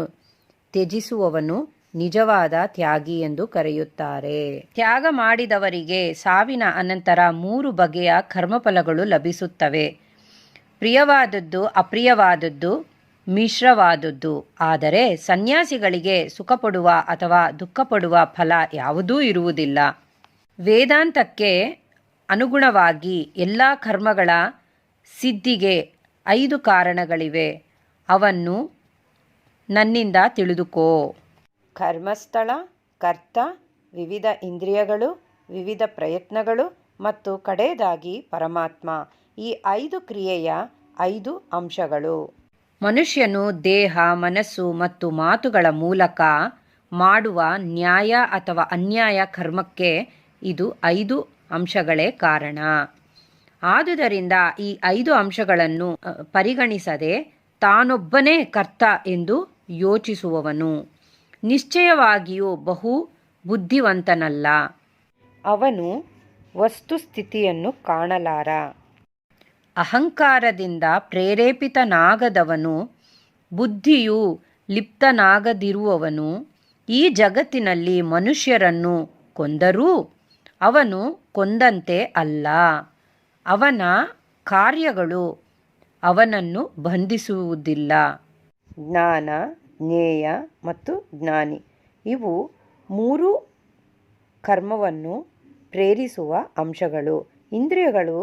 ತ್ಯಜಿಸುವವನು ನಿಜವಾದ ತ್ಯಾಗಿ ಎಂದು ಕರೆಯುತ್ತಾರೆ. ತ್ಯಾಗ ಮಾಡಿದವರಿಗೆ ಸಾವಿನ ಅನಂತರ 3 ಬಗೆಯ ಕರ್ಮಫಲಗಳು ಲಭಿಸುತ್ತವೆ: ಪ್ರಿಯವಾದದ್ದು, ಅಪ್ರಿಯವಾದದ್ದು, ಮಿಶ್ರವಾದದ್ದು. ಆದರೆ ಸನ್ಯಾಸಿಗಳಿಗೆ ಸುಖಪಡುವ ಅಥವಾ ದುಃಖಪಡುವ ಫಲ ಯಾವುದೂ ಇರುವುದಿಲ್ಲ. ವೇದಾಂತಕ್ಕೆ ಅನುಗುಣವಾಗಿ ಎಲ್ಲ ಕರ್ಮಗಳ ಸಿದ್ಧಿಗೆ 5 ಕಾರಣಗಳಿವೆ. ಅವನ್ನು ನನ್ನಿಂದ ತಿಳಿದುಕೋ. ಕರ್ಮಸ್ಥಳ, ಕರ್ತ, ವಿವಿಧ ಇಂದ್ರಿಯಗಳು, ವಿವಿಧ ಪ್ರಯತ್ನಗಳು ಮತ್ತು ಕಡೆಯದಾಗಿ ಪರಮಾತ್ಮ. ಈ 5 ಕ್ರಿಯೆಯ 5 ಅಂಶಗಳು. ಮನುಷ್ಯನು ದೇಹ, ಮನಸ್ಸು ಮತ್ತು ಮಾತುಗಳ ಮೂಲಕ ಮಾಡುವ ನ್ಯಾಯ ಅಥವಾ ಅನ್ಯಾಯ ಕರ್ಮಕ್ಕೆ ಇದು 5 ಅಂಶಗಳೇ ಕಾರಣ. ಆದುದರಿಂದ ಈ 5 ಅಂಶಗಳನ್ನು ಪರಿಗಣಿಸದೆ ತಾನೊಬ್ಬನೇ ಕರ್ತ ಎಂದು ಯೋಚಿಸುವವನು ನಿಶ್ಚಯವಾಗಿಯೂ ಬಹು ಬುದ್ಧಿವಂತನಲ್ಲ. ಅವನು ವಸ್ತುಸ್ಥಿತಿಯನ್ನು ಕಾಣಲಾರ. ಅಹಂಕಾರದಿಂದ ಪ್ರೇರೇಪಿತನಾಗದವನು, ಬುದ್ಧಿಯು ಲಿಪ್ತನಾಗದಿರುವವನು ಈ ಜಗತ್ತಿನಲ್ಲಿ ಮನುಷ್ಯರನ್ನು ಕೊಂದರೂ ಅವನು ಕೊಂದಂತೆ ಅಲ್ಲ. ಅವನ ಕಾರ್ಯಗಳು ಅವನನ್ನು ಬಂಧಿಸುವುದಿಲ್ಲ. ಜ್ಞಾನ, ಜ್ಞೇಯ ಮತ್ತು ಜ್ಞಾನಿ ಇವು 3 ಕರ್ಮವನ್ನು ಪ್ರೇರಿಸುವ ಅಂಶಗಳು. ಇಂದ್ರಿಯಗಳು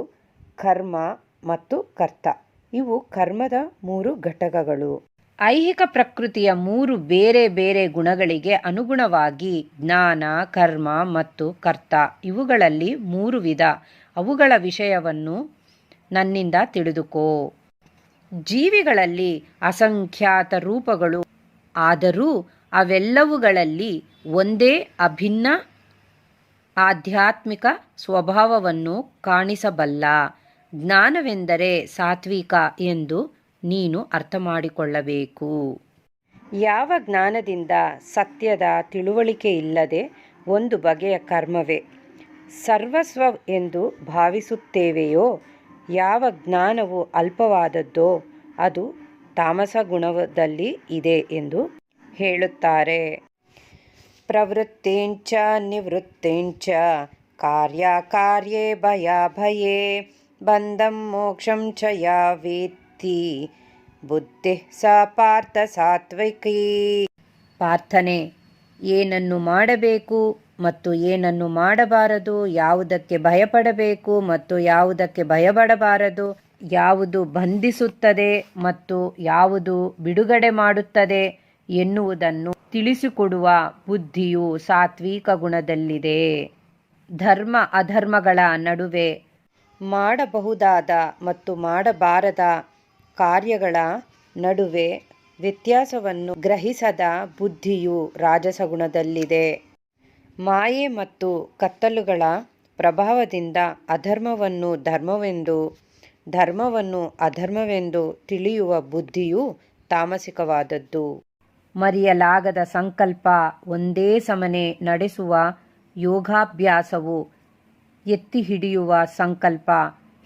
ಕರ್ಮ ಮತ್ತು ಕರ್ತ ಇವು ಕರ್ಮದ 3 ಘಟಕಗಳು. ಐಹಿಕ ಪ್ರಕೃತಿಯ 3 ಬೇರೆ ಬೇರೆ ಗುಣಗಳಿಗೆ ಅನುಗುಣವಾಗಿ ಜ್ಞಾನ, ಕರ್ಮ ಮತ್ತು ಕರ್ತ ಇವುಗಳಲ್ಲಿ 3 ವಿಧ. ಅವುಗಳ ವಿಷಯವನ್ನು ನನ್ನಿಂದ ತಿಳಿದುಕೋ. ಜೀವಿಗಳಲ್ಲಿ ಅಸಂಖ್ಯಾತ ರೂಪಗಳು, ಆದರೂ ಅವೆಲ್ಲವುಗಳಲ್ಲಿ ಒಂದೇ ಅಭಿನ್ನ ಆಧ್ಯಾತ್ಮಿಕ ಸ್ವಭಾವವನ್ನು ಕಾಣಿಸಬಲ್ಲ. ಜ್ಞಾನವೆಂದರೆ ಸಾತ್ವಿಕ ಎಂದು ನೀನು ಅರ್ಥ ಮಾಡಿಕೊಳ್ಳಬೇಕು. ಯಾವ ಜ್ಞಾನದಿಂದ ಸತ್ಯದ ತಿಳುವಳಿಕೆ ಇಲ್ಲದೆ ಒಂದು ಬಗೆಯ ಕರ್ಮವೇ ಸರ್ವಸ್ವ ಎಂದು ಭಾವಿಸುತ್ತೇವೆಯೋ, ಯಾವ ಜ್ಞಾನವು ಅಲ್ಪವಾದದ್ದೋ ಅದು ತಾಮಸ ಗುಣದಲ್ಲಿ ಇದೆ ಎಂದು ಹೇಳುತ್ತಾರೆ. ಪ್ರವೃತ್ತಿಂಚ ನಿವೃತ್ತಿಂಚ ಕಾರ್ಯಕಾರ್ಯೇ ಭಯಾಭಯೇ ಬಂಧಂ ಮೋಕ್ಷಂ ಚ ಯಾ ವೇತ್ತಿ ಬುದ್ಧಿ ಸ ಪಾರ್ಥ ಸಾತ್ವಿಕೀ. ಪ್ರಾರ್ಥನೆ: ಏನನ್ನು ಮಾಡಬೇಕು ಮತ್ತು ಏನನ್ನು ಮಾಡಬಾರದು, ಯಾವುದಕ್ಕೆ ಭಯಪಡಬೇಕು ಮತ್ತು ಯಾವುದಕ್ಕೆ ಭಯಪಡಬಾರದು, ಯಾವುದು ಬಂಧಿಸುತ್ತದೆ ಮತ್ತು ಯಾವುದು ಬಿಡುಗಡೆ ಮಾಡುತ್ತದೆ ಎನ್ನುವುದನ್ನು ತಿಳಿಸಿಕೊಡುವ ಬುದ್ಧಿಯು ಸಾತ್ವಿಕ ಗುಣದಲ್ಲಿದೆ. ಧರ್ಮ ಅಧರ್ಮಗಳ ನಡುವೆ ಮಾಡಬಹುದಾದ ಮತ್ತು ಮಾಡಬಾರದ ಕಾರ್ಯಗಳ ನಡುವೆ ವ್ಯತ್ಯಾಸವನ್ನು ಗ್ರಹಿಸದ ಬುದ್ಧಿಯು ರಾಜಸಗುಣದಲ್ಲಿದೆ. ಮಾಯೆ ಮತ್ತು ಕತ್ತಲುಗಳ ಪ್ರಭಾವದಿಂದ ಅಧರ್ಮವನ್ನು ಧರ್ಮವೆಂದು, ಧರ್ಮವನ್ನು ಅಧರ್ಮವೆಂದು ತಿಳಿಯುವ ಬುದ್ಧಿಯು ತಾಮಸಿಕವಾದದ್ದು. ಮರೆಯಲಾಗದ ಸಂಕಲ್ಪ, ಒಂದೇ ಸಮನೆ ನಡೆಸುವ ಯೋಗಾಭ್ಯಾಸವು, ಎತ್ತಿ ಹಿಡಿಯುವ ಸಂಕಲ್ಪ,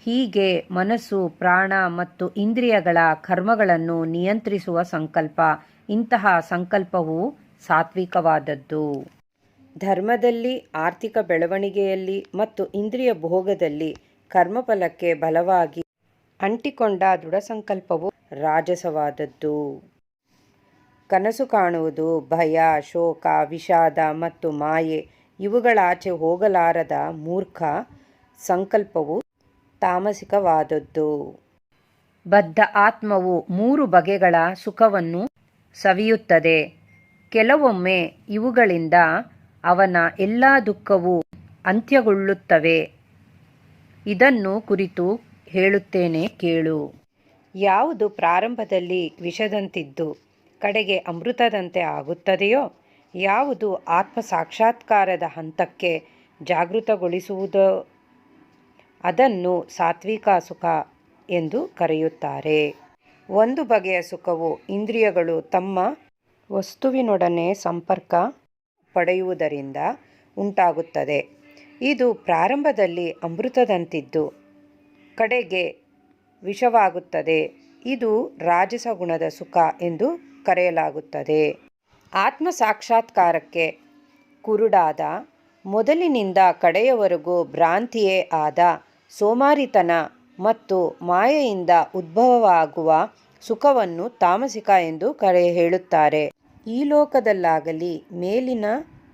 ಹೀಗೆ ಮನಸ್ಸು, ಪ್ರಾಣ ಮತ್ತು ಇಂದ್ರಿಯಗಳ ಕರ್ಮಗಳನ್ನು ನಿಯಂತ್ರಿಸುವ ಸಂಕಲ್ಪ, ಇಂತಹ ಸಂಕಲ್ಪವು ಸಾತ್ವಿಕವಾದದ್ದು. ಧರ್ಮದಲ್ಲಿ, ಆರ್ಥಿಕ ಬೆಳವಣಿಗೆಯಲ್ಲಿ ಮತ್ತು ಇಂದ್ರಿಯ ಭೋಗದಲ್ಲಿ ಕರ್ಮಫಲಕ್ಕೆ ಬಲವಾಗಿ ಅಂಟಿಕೊಂಡ ದೃಢಸಂಕಲ್ಪವು ರಾಜಸವಾದದ್ದು. ಕನಸು ಕಾಣುವುದು, ಭಯ, ಶೋಕ, ವಿಷಾದ ಮತ್ತು ಮಾಯೆ ಇವುಗಳಾಚೆ ಹೋಗಲಾರದ ಮೂರ್ಖ ಸಂಕಲ್ಪವು ತಾಮಸಿಕವಾದದ್ದು. ಬದ್ಧ ಆತ್ಮವು 3 ಬಗೆಗಳ ಸುಖವನ್ನು ಸವಿಯುತ್ತದೆ: ಕೆಲವೊಮ್ಮೆ ಇವುಗಳಿಂದ ಅವನ ಎಲ್ಲ ದುಃಖವೂ ಅಂತ್ಯಗೊಳ್ಳುತ್ತವೆ. ಇದನ್ನು ಕುರಿತು ಹೇಳುತ್ತೇನೆ ಕೇಳು. ಯಾವುದು ಪ್ರಾರಂಭದಲ್ಲಿ ವಿಷದಂತಿದ್ದು ಕಡೆಗೆ ಅಮೃತದಂತೆ ಆಗುತ್ತದೆಯೋ, ಯಾವುದು ಆತ್ಮ ಸಾಕ್ಷಾತ್ಕಾರದ ಹಂತಕ್ಕೆ ಜಾಗೃತಗೊಳಿಸುವುದೋ ಅದನ್ನು ಸಾತ್ವಿಕ ಸುಖ ಎಂದು ಕರೆಯುತ್ತಾರೆ. ಒಂದು ಬಗೆಯ ಸುಖವು ಇಂದ್ರಿಯಗಳು ತಮ್ಮ ವಸ್ತುವಿನೊಡನೆ ಸಂಪರ್ಕ ಪಡೆಯುವುದರಿಂದ ಉಂಟಾಗುತ್ತದೆ. ಇದು ಪ್ರಾರಂಭದಲ್ಲಿ ಅಮೃತದಂತಿದ್ದು ಕಡೆಗೆ ವಿಷವಾಗುತ್ತದೆ. ಇದು ರಾಜಸ ಗುಣದ ಸುಖ ಎಂದು ಕರೆಯಲಾಗುತ್ತದೆ. ಆತ್ಮ ಸಾಕ್ಷಾತ್ಕಾರಕ್ಕೆ ಕುರುಡಾದ, ಮೊದಲಿನಿಂದ ಕಡೆಯವರೆಗೂ ಭ್ರಾಂತಿಯೇ ಆದ ಸೋಮಾರಿತನ ಮತ್ತು ಮಾಯೆಯಿಂದ ಉದ್ಭವವಾಗುವ ಸುಖವನ್ನು ತಾಮಸಿಕ ಎಂದು ಹೇಳುತ್ತಾರೆ. ಈ ಲೋಕದಲ್ಲಾಗಲಿ ಮೇಲಿನ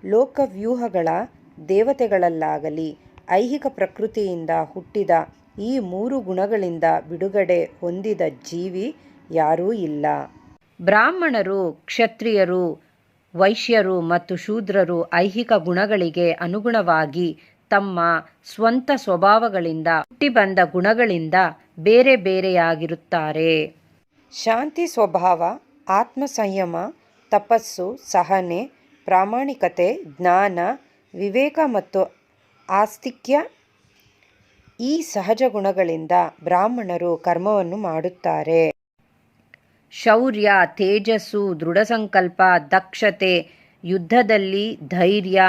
ಲೋಕವ್ಯೂಹಗಳ ದೇವತೆಗಳಲ್ಲಾಗಲಿ ಐಹಿಕ ಪ್ರಕೃತಿಯಿಂದ ಹುಟ್ಟಿದ ಈ ಮೂರು ಗುಣಗಳಿಂದ ಬಿಡುಗಡೆ ಹೊಂದಿದ ಜೀವಿ ಯಾರೂ ಇಲ್ಲ. ಬ್ರಾಹ್ಮಣರು, ಕ್ಷತ್ರಿಯರು, ವೈಶ್ಯರು ಮತ್ತು ಶೂದ್ರರು ಐಹಿಕ ಗುಣಗಳಿಗೆ ಅನುಗುಣವಾಗಿ ತಮ್ಮ ಸ್ವಂತ ಸ್ವಭಾವಗಳಿಂದ ಹುಟ್ಟಿಬಂದ ಗುಣಗಳಿಂದ ಬೇರೆ ಬೇರೆಯಾಗಿರುತ್ತಾರೆ. ಶಾಂತಿ ಸ್ವಭಾವ, ಆತ್ಮ ಸಂಯಮ, ತಪಸ್ಸು, ಸಹನೆ, ಪ್ರಾಮಾಣಿಕತೆ, ಜ್ಞಾನ, ವಿವೇಕ ಮತ್ತು ಆಸ್ತಿಕ್ಯ ಈ ಸಹಜ ಗುಣಗಳಿಂದ ಬ್ರಾಹ್ಮಣರು ಕರ್ಮವನ್ನು ಮಾಡುತ್ತಾರೆ. ಶೌರ್ಯ, ತೇಜಸ್ಸು, ದೃಢಸಂಕಲ್ಪ, ದಕ್ಷತೆ, ಯುದ್ಧದಲ್ಲಿ ಧೈರ್ಯ,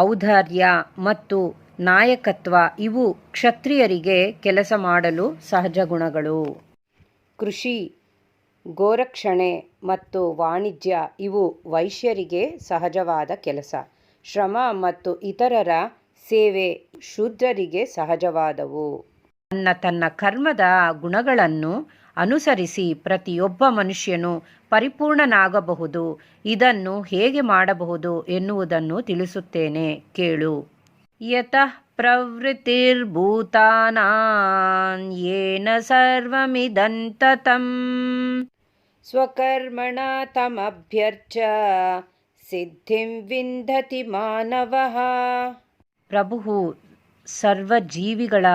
ಔದಾರ್ಯ ಮತ್ತು ನಾಯಕತ್ವ ಇವು ಕ್ಷತ್ರಿಯರಿಗೆ ಕೆಲಸ ಮಾಡಲು ಸಹಜ ಗುಣಗಳು. ಕೃಷಿ, ಗೋರಕ್ಷಣೆ ಮತ್ತು ವಾಣಿಜ್ಯ ಇವು ವೈಶ್ಯರಿಗೆ ಸಹಜವಾದ ಕೆಲಸ. ಶ್ರಮ ಮತ್ತು ಇತರರ ಸೇವೆ ಶೂದ್ರರಿಗೆ ಸಹಜವಾದವು. ತನ್ನ ಕರ್ಮದ ಗುಣಗಳನ್ನು ಅನುಸರಿಸಿ ಪ್ರತಿಯೊಬ್ಬ ಮನುಷ್ಯನು ಪರಿಪೂರ್ಣನಾಗಬಹುದು. ಇದನ್ನು ಹೇಗೆ ಮಾಡಬಹುದು ಎನ್ನುವುದನ್ನು ತಿಳಿಸುತ್ತೇನೆ ಕೇಳು. ಯತಃ ಪ್ರವೃತ್ತಿರ್ಭೂತಾನಾಂ ಯೇನ ಸರ್ವಮಿದಂ ತತಂ ಸ್ವಕರ್ಮಣ ತಮಭ್ಯರ್ಚ್ಯ ಸಿದ್ಧಿಂ ವಿಂದತಿ ಮಾನವಃ. ಪ್ರಭುವು ಸರ್ವಜೀವಿಗಳ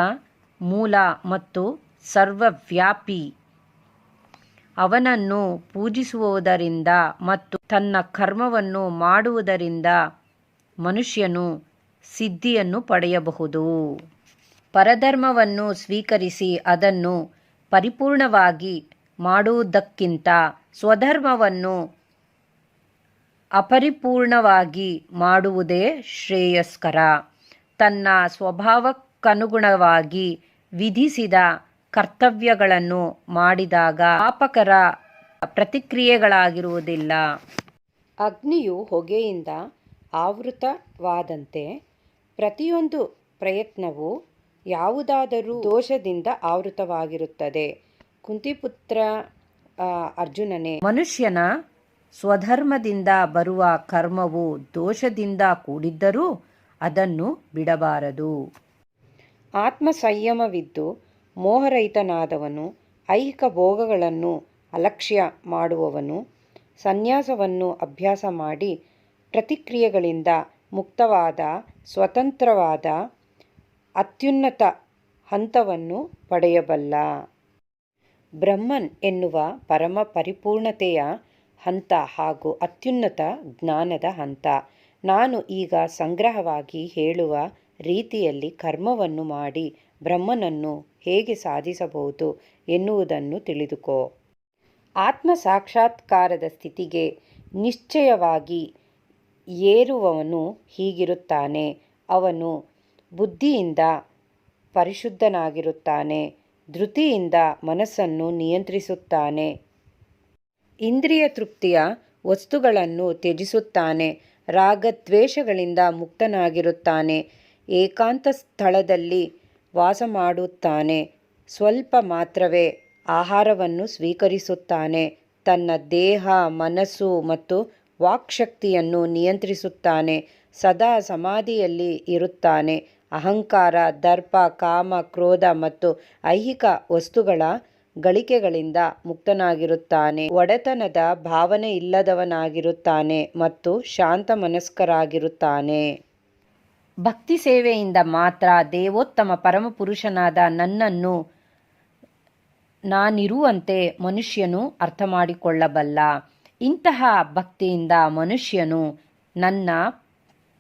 ಮೂಲ ಮತ್ತು ಸರ್ವವ್ಯಾಪಿ. ಅವನನ್ನು ಪೂಜಿಸುವುದರಿಂದ ಮತ್ತು ತನ್ನ ಕರ್ಮವನ್ನು ಮಾಡುವುದರಿಂದ ಮನುಷ್ಯನು ಸಿದ್ಧಿಯನ್ನು ಪಡೆಯಬಹುದು. ಪರಧರ್ಮವನ್ನು ಸ್ವೀಕರಿಸಿ ಅದನ್ನು ಪರಿಪೂರ್ಣವಾಗಿ ಮಾಡುವುದಕ್ಕಿಂತ ಸ್ವಧರ್ಮವನ್ನು ಅಪರಿಪೂರ್ಣವಾಗಿ ಮಾಡುವುದೇ ಶ್ರೇಯಸ್ಕರ. ತನ್ನ ಸ್ವಭಾವಕ್ಕನುಗುಣವಾಗಿ ವಿಧಿಸಿದ ಕರ್ತವ್ಯಗಳನ್ನು ಮಾಡಿದಾಗ ಪಾಪಕರ ಪ್ರತಿಕ್ರಿಯೆಗಳಾಗಿರುವುದಿಲ್ಲ. ಅಗ್ನಿಯು ಹೊಗೆಯಿಂದ ಆವೃತವಾದಂತೆ ಪ್ರತಿಯೊಂದು ಪ್ರಯತ್ನವೂ ಯಾವುದಾದರೂ ದೋಷದಿಂದ ಆವೃತವಾಗಿರುತ್ತದೆ. ಕುಂತಿಪುತ್ರ ಅರ್ಜುನನೇ, ಮನುಷ್ಯನ ಸ್ವಧರ್ಮದಿಂದ ಬರುವ ಕರ್ಮವು ದೋಷದಿಂದ ಕೂಡಿದ್ದರೂ ಅದನ್ನು ಬಿಡಬಾರದು. ಆತ್ಮ ಸಂಯಮವಿದ್ದು ಮೋಹರಹಿತನಾದವನು, ಐಹಿಕ ಭೋಗಗಳನ್ನು ಅಲಕ್ಷ್ಯ ಮಾಡುವವನು, ಸನ್ಯಾಸವನ್ನು ಅಭ್ಯಾಸ ಮಾಡಿ ಪ್ರತಿಕ್ರಿಯೆಗಳಿಂದ ಮುಕ್ತವಾದ ಸ್ವತಂತ್ರವಾದ ಅತ್ಯುನ್ನತ ಹಂತವನ್ನು ಪಡೆಯಬಲ್ಲ. ಬ್ರಹ್ಮನ್ ಎನ್ನುವ ಪರಮ ಪರಿಪೂರ್ಣತೆಯ ಹಂತ ಹಾಗೂ ಅತ್ಯುನ್ನತ ಜ್ಞಾನದ ಹಂತ. ನಾನು ಈಗ ಸಂಗ್ರಹವಾಗಿ ಹೇಳುವ ರೀತಿಯಲ್ಲಿ ಕರ್ಮವನ್ನು ಮಾಡಿ ಬ್ರಹ್ಮನನ್ನು ಹೇಗೆ ಸಾಧಿಸಬಹುದು ಎನ್ನುವುದನ್ನು ತಿಳಿದುಕೋ. ಆತ್ಮ ಸಾಕ್ಷಾತ್ಕಾರದ ಸ್ಥಿತಿಗೆ ನಿಶ್ಚಯವಾಗಿ ಏರುವವನು ಹೀಗಿರುತ್ತಾನೆ. ಅವನು ಬುದ್ಧಿಯಿಂದ ಪರಿಶುದ್ಧನಾಗಿರುತ್ತಾನೆ, ಧೃತಿಯಿಂದ ಮನಸ್ಸನ್ನು ನಿಯಂತ್ರಿಸುತ್ತಾನೆ, ಇಂದ್ರಿಯ ತೃಪ್ತಿಯ ವಸ್ತುಗಳನ್ನು ತ್ಯಜಿಸುತ್ತಾನೆ, ರಾಗದ್ವೇಷಗಳಿಂದ ಮುಕ್ತನಾಗಿರುತ್ತಾನೆ, ಏಕಾಂತ ಸ್ಥಳದಲ್ಲಿ ವಾಸ ಮಾಡುತ್ತಾನೆ, ಸ್ವಲ್ಪ ಮಾತ್ರವೇ ಆಹಾರವನ್ನು ಸ್ವೀಕರಿಸುತ್ತಾನೆ, ತನ್ನ ದೇಹ, ಮನಸ್ಸು ಮತ್ತು ವಾಕ್ಶಕ್ತಿಯನ್ನು ನಿಯಂತ್ರಿಸುತ್ತಾನೆ, ಸದಾ ಸಮಾಧಿಯಲ್ಲಿ ಇರುತ್ತಾನೆ, ಅಹಂಕಾರ, ದರ್ಪ, ಕಾಮ, ಕ್ರೋಧ ಮತ್ತು ಐಹಿಕ ವಸ್ತುಗಳ ಗಳಿಕೆಗಳಿಂದ ಮುಕ್ತನಾಗಿರುತ್ತಾನೆ, ಒಡೆತನದ ಭಾವನೆ ಇಲ್ಲದವನಾಗಿರುತ್ತಾನೆ ಮತ್ತು ಶಾಂತ ಮನಸ್ಕರಾಗಿರುತ್ತಾನೆ. ಭಕ್ತಿ ಸೇವೆಯಿಂದ ಮಾತ್ರ ದೇವೋತ್ತಮ ಪರಮಪುರುಷನಾದ ನನ್ನನ್ನು ನಾನಿರುವಂತೆ ಮನುಷ್ಯನು ಅರ್ಥ ಮಾಡಿಕೊಳ್ಳಬಲ್ಲ. ಇಂತಹ ಭಕ್ತಿಯಿಂದ ಮನುಷ್ಯನು ನನ್ನ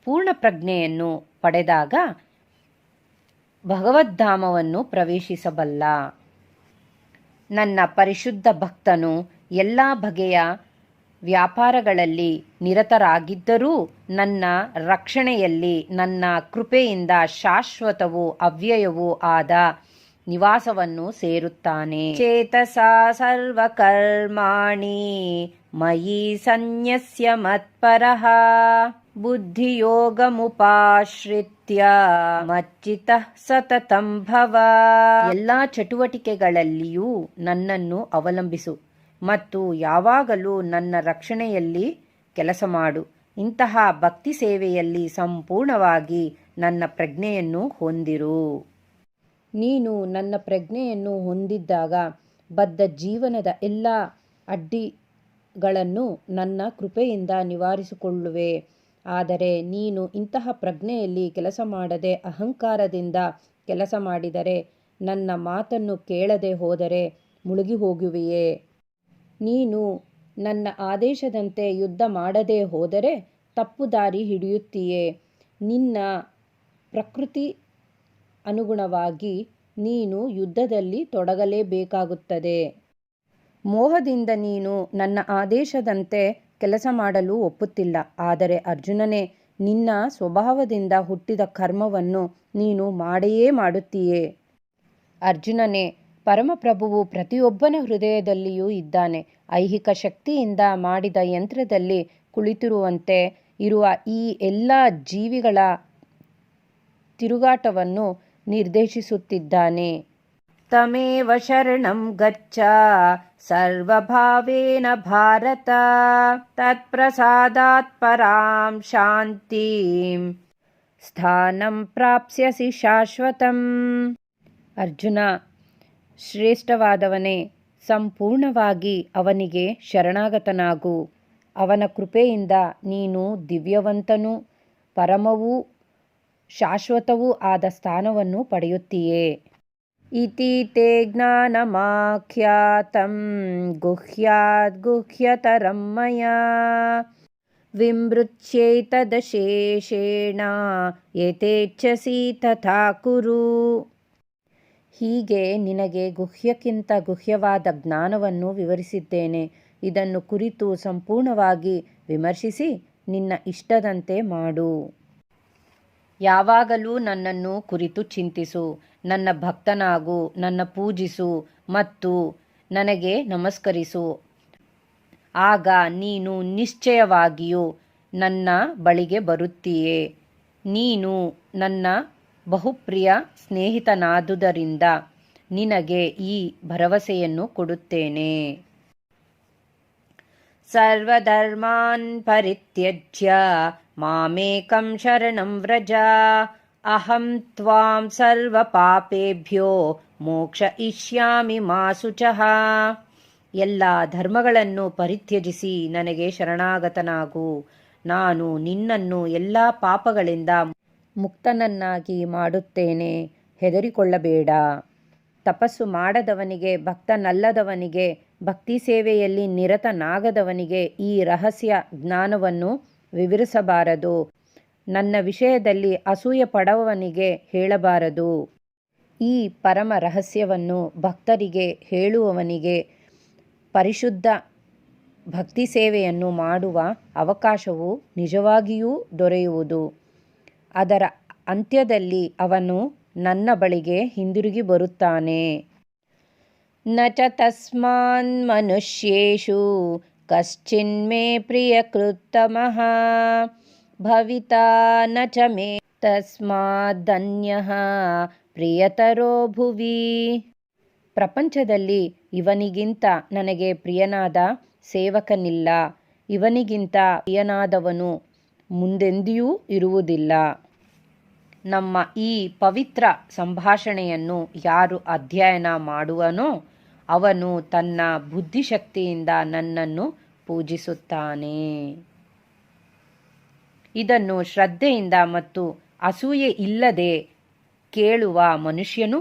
ಪೂರ್ಣ ಪ್ರಜ್ಞೆಯನ್ನು ಪಡೆದಾಗ ಭಗವದ್ಧಾಮವನ್ನು ಪ್ರವೇಶಿಸಬಲ್ಲ. ನನ್ನ ಪರಿಶುದ್ಧ ಭಕ್ತನು ಎಲ್ಲ ಬಗೆಯ ವ್ಯಾಪಾರಗಳಲ್ಲಿ ನಿರತರಾಗಿದ್ದರೂ ನನ್ನ ರಕ್ಷಣೆಯಲ್ಲಿ ನನ್ನ ಕೃಪೆಯಿಂದ ಶಾಶ್ವತವೂ ಅವ್ಯಯವೂ ಆದ ನಿವಾಸವನ್ನು ಸೇರುತ್ತಾನೆ. ಚೇತಸಾ ಸರ್ವಕರ್ಮಾಣಿ ಮಯಿ ಸನ್ಯಸ್ಯ ಮತ್ಪರಃ ಬುದ್ಧಿಯೋಗಮುಪಾಶ್ರಿತ್ಯ ಮಚ್ಚಿತಃ ಸತತಂ ಭವ. ಎಲ್ಲ ಚಟುವಟಿಕೆಗಳಲ್ಲಿಯೂ ನನ್ನನ್ನು ಅವಲಂಬಿಸು ಮತ್ತು ಯಾವಾಗಲೂ ನನ್ನ ರಕ್ಷಣೆಯಲ್ಲಿ ಕೆಲಸ ಮಾಡು. ಇಂತಹ ಭಕ್ತಿ ಸೇವೆಯಲ್ಲಿ ಸಂಪೂರ್ಣವಾಗಿ ನನ್ನ ಪ್ರಜ್ಞೆಯನ್ನು ಹೊಂದಿರು. ನೀನು ನನ್ನ ಪ್ರಜ್ಞೆಯನ್ನು ಹೊಂದಿದ್ದಾಗ ಬದ್ಧ ಜೀವನದ ಎಲ್ಲ ಅಡ್ಡಿಗಳನ್ನು ನನ್ನ ಕೃಪೆಯಿಂದ ನಿವಾರಿಸಿಕೊಳ್ಳುವೆ. ಆದರೆ ನೀನು ಇಂತಹ ಪ್ರಜ್ಞೆಯಲ್ಲಿ ಕೆಲಸ ಮಾಡದೆ ಅಹಂಕಾರದಿಂದ ಕೆಲಸ ಮಾಡಿದರೆ, ನನ್ನ ಮಾತನ್ನು ಕೇಳದೆ ಹೋದರೆ ಮುಳುಗಿ ಹೋಗುವೆಯೇ. ನೀನು ನನ್ನ ಆದೇಶದಂತೆ ಯುದ್ಧ ಮಾಡದೆ ಹೋದರೆ ತಪ್ಪು ದಾರಿ ಹಿಡಿಯುತ್ತೀಯೇ. ನಿನ್ನ ಪ್ರಕೃತಿ ಅನುಗುಣವಾಗಿ ನೀನು ಯುದ್ಧದಲ್ಲಿ ತೊಡಗಲೇಬೇಕಾಗುತ್ತದೆ. ಮೋಹದಿಂದ ನೀನು ನನ್ನ ಆದೇಶದಂತೆ ಕೆಲಸ ಮಾಡಲು ಒಪ್ಪುತ್ತಿಲ್ಲ. ಆದರೆ ಅರ್ಜುನನೇ, ನಿನ್ನ ಸ್ವಭಾವದಿಂದ ಹುಟ್ಟಿದ ಕರ್ಮವನ್ನು ನೀನು ಮಾಡಿಯೇ ಮಾಡುತ್ತೀಯೆ. ಅರ್ಜುನನೇ, ಪರಮಪ್ರಭುವು ಪ್ರತಿಯೊಬ್ಬನ ಹೃದಯದಲ್ಲಿಯೂ ಇದ್ದಾನೆ. ಐಹಿಕ ಶಕ್ತಿಯಿಂದ ಮಾಡಿದ ಯಂತ್ರದಲ್ಲಿ ಕುಳಿತಿರುವಂತೆ ಇರುವ ಈ ಎಲ್ಲ ಜೀವಿಗಳ ತಿರುಗಾಟವನ್ನು ನಿರ್ದೇಶಿಸುತ್ತಿದ್ದಾನೆ. ತಮೇವ ಶರಣಂ ಗಚ್ಚ ಸರ್ವಭಾವೇನ ಭಾರತ ತತ್ಪ್ರಸಾದಾತ್ ಪರಾಂ ಶಾಂತಿಂ ಸ್ಥಾನಂ ಪ್ರಾಪ್ಸ್ಯಸಿ ಶಾಶ್ವತಂ. ಅರ್ಜುನ, ಶ್ರೇಷ್ಠವಾದವನೇ, ಸಂಪೂರ್ಣವಾಗಿ ಅವನಿಗೆ ಶರಣಾಗತನಾಗು. ಅವನ ಕೃಪೆಯಿಂದ ನೀನು ದಿವ್ಯವಂತನೂ ಪರಮವೂ ಶಾಶ್ವತವೂ ಆದ ಸ್ಥಾನವನ್ನು ಪಡೆಯುತ್ತೀಯೆ. ಇತಿ ತೇ ಜ್ಞಾನಮಾಖ್ಯಾತಂ ಗುಹ್ಯಾದ್ ಗುಹ್ಯತರಂ ಮಯಾ ವಿಮೃಚ್ಯೇತದಶೇಷೇಣ ಯಥೇಚ್ಛಸಿ ತಥಾ ಕುರು. ಹೀಗೆ ನಿನಗೆ ಗುಹ್ಯಕ್ಕಿಂತ ಗುಹ್ಯವಾದ ಜ್ಞಾನವನ್ನು ವಿವರಿಸಿದ್ದೇನೆ. ಇದನ್ನು ಕುರಿತು ಸಂಪೂರ್ಣವಾಗಿ ವಿಮರ್ಶಿಸಿ ನಿನ್ನ ಇಷ್ಟದಂತೆ ಮಾಡು. ಯಾವಾಗಲೂ ನನ್ನನ್ನು ಕುರಿತು ಚಿಂತಿಸು, ನನ್ನ ಭಕ್ತನಾಗು, ನನ್ನ ಪೂಜಿಸು ಮತ್ತು ನನಗೆ ನಮಸ್ಕರಿಸು. ಆಗ ನೀನು ನಿಶ್ಚಯವಾಗಿಯೂ ನನ್ನ ಬಳಿಗೆ ಬರುತ್ತೀಯೆ. ನೀನು ನನ್ನ ಬಹುಪ್ರಿಯ ಸ್ನೇಹಿತನಾದುದರಿಂದ ನಿನಗೆ ಈ ಭರವಸೆಯನ್ನು ಕೊಡುತ್ತೇನೆ. ಸರ್ವಧರ್ಮಾನ್ ಪರಿತ್ಯಜ್ಯ ಮಾಮೇಕಂ ಶರಣಂ ವ್ರಜ ಅಹಂ ತ್ವಾಂ ಸರ್ವ ಪಾಪೇಭ್ಯೋ ಮೋಕ್ಷಯಿಷ್ಯಾಮಿ ಮಾ ಶುಚಃ. ಎಲ್ಲ ಧರ್ಮಗಳನ್ನು ಪರಿತ್ಯಜಿಸಿ ನನಗೆ ಶರಣಾಗತನಾಗು. ನಾನು ನಿನ್ನನ್ನು ಎಲ್ಲ ಪಾಪಗಳಿಂದ ಮುಕ್ತನನ್ನಾಗಿ ಮಾಡುತ್ತೇನೆ. ಹೆದರಿಕೊಳ್ಳಬೇಡ. ತಪಸ್ಸು ಮಾಡದವನಿಗೆ, ಭಕ್ತನಲ್ಲದವನಿಗೆ, ಭಕ್ತಿ ಸೇವೆಯಲ್ಲಿ ನಿರತನಾಗದವನಿಗೆ ಈ ರಹಸ್ಯ ಜ್ಞಾನವನ್ನು ವಿವರಿಸಬಾರದು. ನನ್ನ ವಿಷಯದಲ್ಲಿ ಅಸೂಯೆ ಪಡುವವನಿಗೆ ಹೇಳಬಾರದು. ಈ ಪರಮ ರಹಸ್ಯವನ್ನು ಭಕ್ತರಿಗೆ ಹೇಳುವವನಿಗೆ ಪರಿಶುದ್ಧ ಭಕ್ತಿ ಸೇವೆಯನ್ನು ಮಾಡುವ ಅವಕಾಶವು ನಿಜವಾಗಿಯೂ ದೊರೆಯುವುದು. ಅದರ ಅಂತ್ಯದಲ್ಲಿ ಅವನು ನನ್ನ ಬಳಿಗೆ ಹಿಂದಿರುಗಿ ಬರುತ್ತಾನೆ. ನ ಚ ತಸ್ಮಾನ್ ಮನುಷ್ಯೇಷು ಕಶ್ಚಿನ್ಮೇ ಪ್ರಿಯಕೃತ್ತಮಃ ಭವಿತಾ ನ ಚ ಮೇ ತಸ್ಮಾದನ್ಯಃ ಪ್ರಿಯತರೋ ಭುವಿ. ಪ್ರಪಂಚದಲ್ಲಿ ಇವನಿಗಿಂತ ನನಗೆ ಪ್ರಿಯನಾದ ಸೇವಕನಿಲ್ಲ. ಇವನಿಗಿಂತ ಪ್ರಿಯನಾದವನು ಮುಂದೆಂದಿಯೂ ಇರುವುದಿಲ್ಲ. ನಮ್ಮ ಈ ಪವಿತ್ರ ಸಂಭಾಷಣೆಯನ್ನು ಯಾರು ಅಧ್ಯಯನ ಮಾಡುವನೋ ಅವನು ತನ್ನ ಬುದ್ಧಿಶಕ್ತಿಯಿಂದ ನನ್ನನ್ನು ಪೂಜಿಸುತ್ತಾನೆ. ಇದನ್ನು ಶ್ರದ್ಧೆಯಿಂದ ಮತ್ತು ಅಸೂಯೆ ಇಲ್ಲದೆ ಕೇಳುವ ಮನುಷ್ಯನು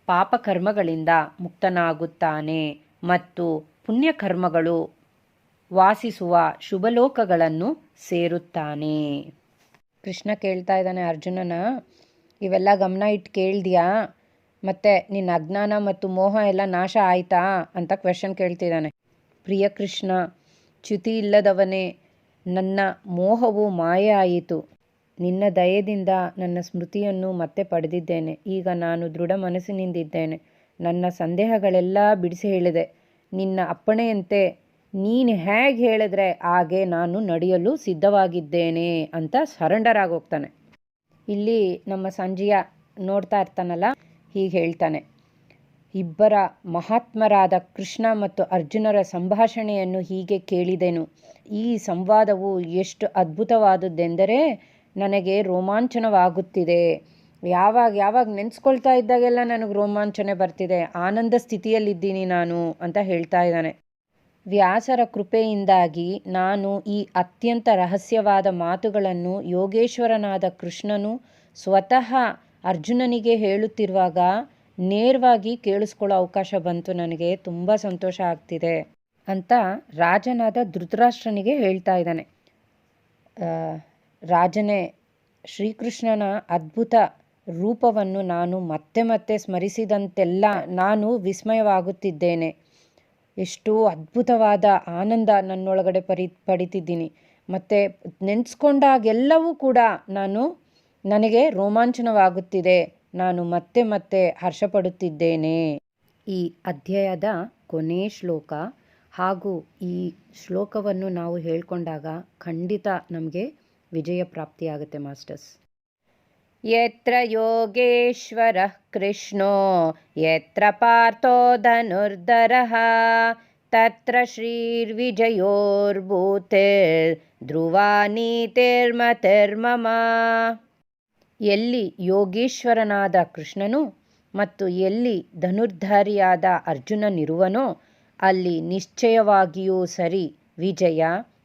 ಪಾಪಕರ್ಮಗಳಿಂದ ಮುಕ್ತನಾಗುತ್ತಾನೆ ಮತ್ತು ಪುಣ್ಯಕರ್ಮಗಳು ವಾಸಿಸುವ ಶುಭಲೋಕಗಳನ್ನು ಸೇರುತ್ತಾನೆ. ಕೃಷ್ಣ ಕೇಳ್ತಾ ಇದ್ದಾನೆ ಅರ್ಜುನನ, ಇವೆಲ್ಲ ಗಮನ ಇಟ್ಟು ಕೇಳ್ದ್ಯಾ? ಮತ್ತೆ ನಿನ್ನ ಅಜ್ಞಾನ ಮತ್ತು ಮೋಹ ಎಲ್ಲ ನಾಶ ಆಯ್ತಾ ಅಂತ ಕ್ವೆಶನ್ ಕೇಳ್ತಿದ್ದಾನೆ. ಪ್ರಿಯ ಕೃಷ್ಣ, ಚ್ಯುತಿ ಇಲ್ಲದವನೇ, ನನ್ನ ಮೋಹವು ಮಾಯೆ ಆಯಿತು. ನಿನ್ನ ದಯದಿಂದ ನನ್ನ ಸ್ಮೃತಿಯನ್ನು ಮತ್ತೆ ಪಡೆದಿದ್ದೇನೆ. ಈಗ ನಾನು ದೃಢ ಮನಸ್ಸಿನಿಂದಿದ್ದೇನೆ. ನನ್ನ ಸಂದೇಹಗಳೆಲ್ಲ ಬಿಡಿಸಿ ಹೇಳಿದೆ. ನಿನ್ನ ಅಪ್ಪಣೆಯಂತೆ ನೀನು ಹೇಗೆ ಹೇಳಿದ್ರೆ ಹಾಗೆ ನಾನು ನಡೆಯಲು ಸಿದ್ಧವಾಗಿದ್ದೇನೆ ಅಂತ ಸರೆಂಡರ್ ಆಗೋಗ್ತಾನೆ. ಇಲ್ಲಿ ನಮ್ಮ ಸಂಜಯ ನೋಡ್ತಾ ಇರ್ತಾನಲ್ಲ, ಹೀಗೆ ಹೇಳ್ತಾನೆ, ಇಬ್ಬರ ಮಹಾತ್ಮರಾದ ಕೃಷ್ಣ ಮತ್ತು ಅರ್ಜುನರ ಸಂಭಾಷಣೆಯನ್ನು ಹೀಗೆ ಕೇಳಿದೆನು. ಈ ಸಂವಾದವು ಎಷ್ಟು ಅದ್ಭುತವಾದದ್ದೆಂದರೆ ನನಗೆ ರೋಮಾಂಚನವಾಗುತ್ತಿದೆ. ಯಾವಾಗ ನೆನೆಸ್ಕೊಳ್ತಾ ಇದ್ದಾಗೆಲ್ಲ ನನಗೆ ರೋಮಾಂಚನೆ ಬರ್ತಿದೆ. ಆನಂದ ಸ್ಥಿತಿಯಲ್ಲಿದ್ದೀನಿ ನಾನು ಅಂತ ಹೇಳ್ತಾ ಇದ್ದಾನೆ. ವ್ಯಾಸರ ಕೃಪೆಯಿಂದಾಗಿ ನಾನು ಈ ಅತ್ಯಂತ ರಹಸ್ಯವಾದ ಮಾತುಗಳನ್ನು ಯೋಗೇಶ್ವರನಾದ ಕೃಷ್ಣನು ಸ್ವತಃ ಅರ್ಜುನನಿಗೆ ಹೇಳುತ್ತಿರುವಾಗ ನೇರವಾಗಿ ಕೇಳಿಸ್ಕೊಳ್ಳೋ ಅವಕಾಶ ಬಂತು. ನನಗೆ ತುಂಬ ಸಂತೋಷ ಆಗ್ತಿದೆ ಅಂತ ರಾಜನಾದ ಧೃತರಾಷ್ಟ್ರನಿಗೆ ಹೇಳ್ತಾ ಇದ್ದಾನೆ. ರಾಜನೇ, ಶ್ರೀಕೃಷ್ಣನ ಅದ್ಭುತ ರೂಪವನ್ನು ನಾನು ಮತ್ತೆ ಮತ್ತೆ ಸ್ಮರಿಸಿದಂತೆಲ್ಲ ನಾನು ವಿಸ್ಮಯವಾಗುತ್ತಿದ್ದೇನೆ. ಎಷ್ಟೋ ಅದ್ಭುತವಾದ ಆನಂದ ನನ್ನೊಳಗಡೆ ಪಡಿತಿದ್ದೀನಿ. ಮತ್ತು ನೆನೆಸ್ಕೊಂಡಾಗೆಲ್ಲವೂ ಕೂಡ ನನಗೆ ರೋಮಾಂಚನವಾಗುತ್ತಿದೆ. ನಾನು ಮತ್ತೆ ಮತ್ತೆ ಹರ್ಷಪಡುತ್ತಿದ್ದೇನೆ. ಈ ಅಧ್ಯಾಯದ ಕೊನೆಯ ಶ್ಲೋಕ ಹಾಗೂ ಈ ಶ್ಲೋಕವನ್ನು ನಾವು ಹೇಳ್ಕೊಂಡಾಗ ಖಂಡಿತ ನಮಗೆ ವಿಜಯ ಪ್ರಾಪ್ತಿಯಾಗುತ್ತೆ ಮಾಸ್ಟರ್ಸ್. ಯತ್ರ ಯೋಗೇಶ್ವರಃ ಕೃಷ್ಣೋ ಯತ್ರ ಪಾರ್ಥೋ ಧನುರ್ಧರಃ ತತ್ರ ಶ್ರೀರ್ವಿಜಯೋರ್ಭೂತಿರ್ ಧ್ರುವಾ ನೀತಿರ್ಮತಿರ್ಮಮ. ಎಲ್ಲಿ ಯೋಗೇಶ್ವರನಾದ ಕೃಷ್ಣನು ಮತ್ತು ಎಲ್ಲಿ ಧನುರ್ಧಾರಿಯಾದ ಅರ್ಜುನನಿರುವನೋ ಅಲ್ಲಿ ನಿಶ್ಚಯವಾಗಿಯೂ ಸರಿ ವಿಜಯ,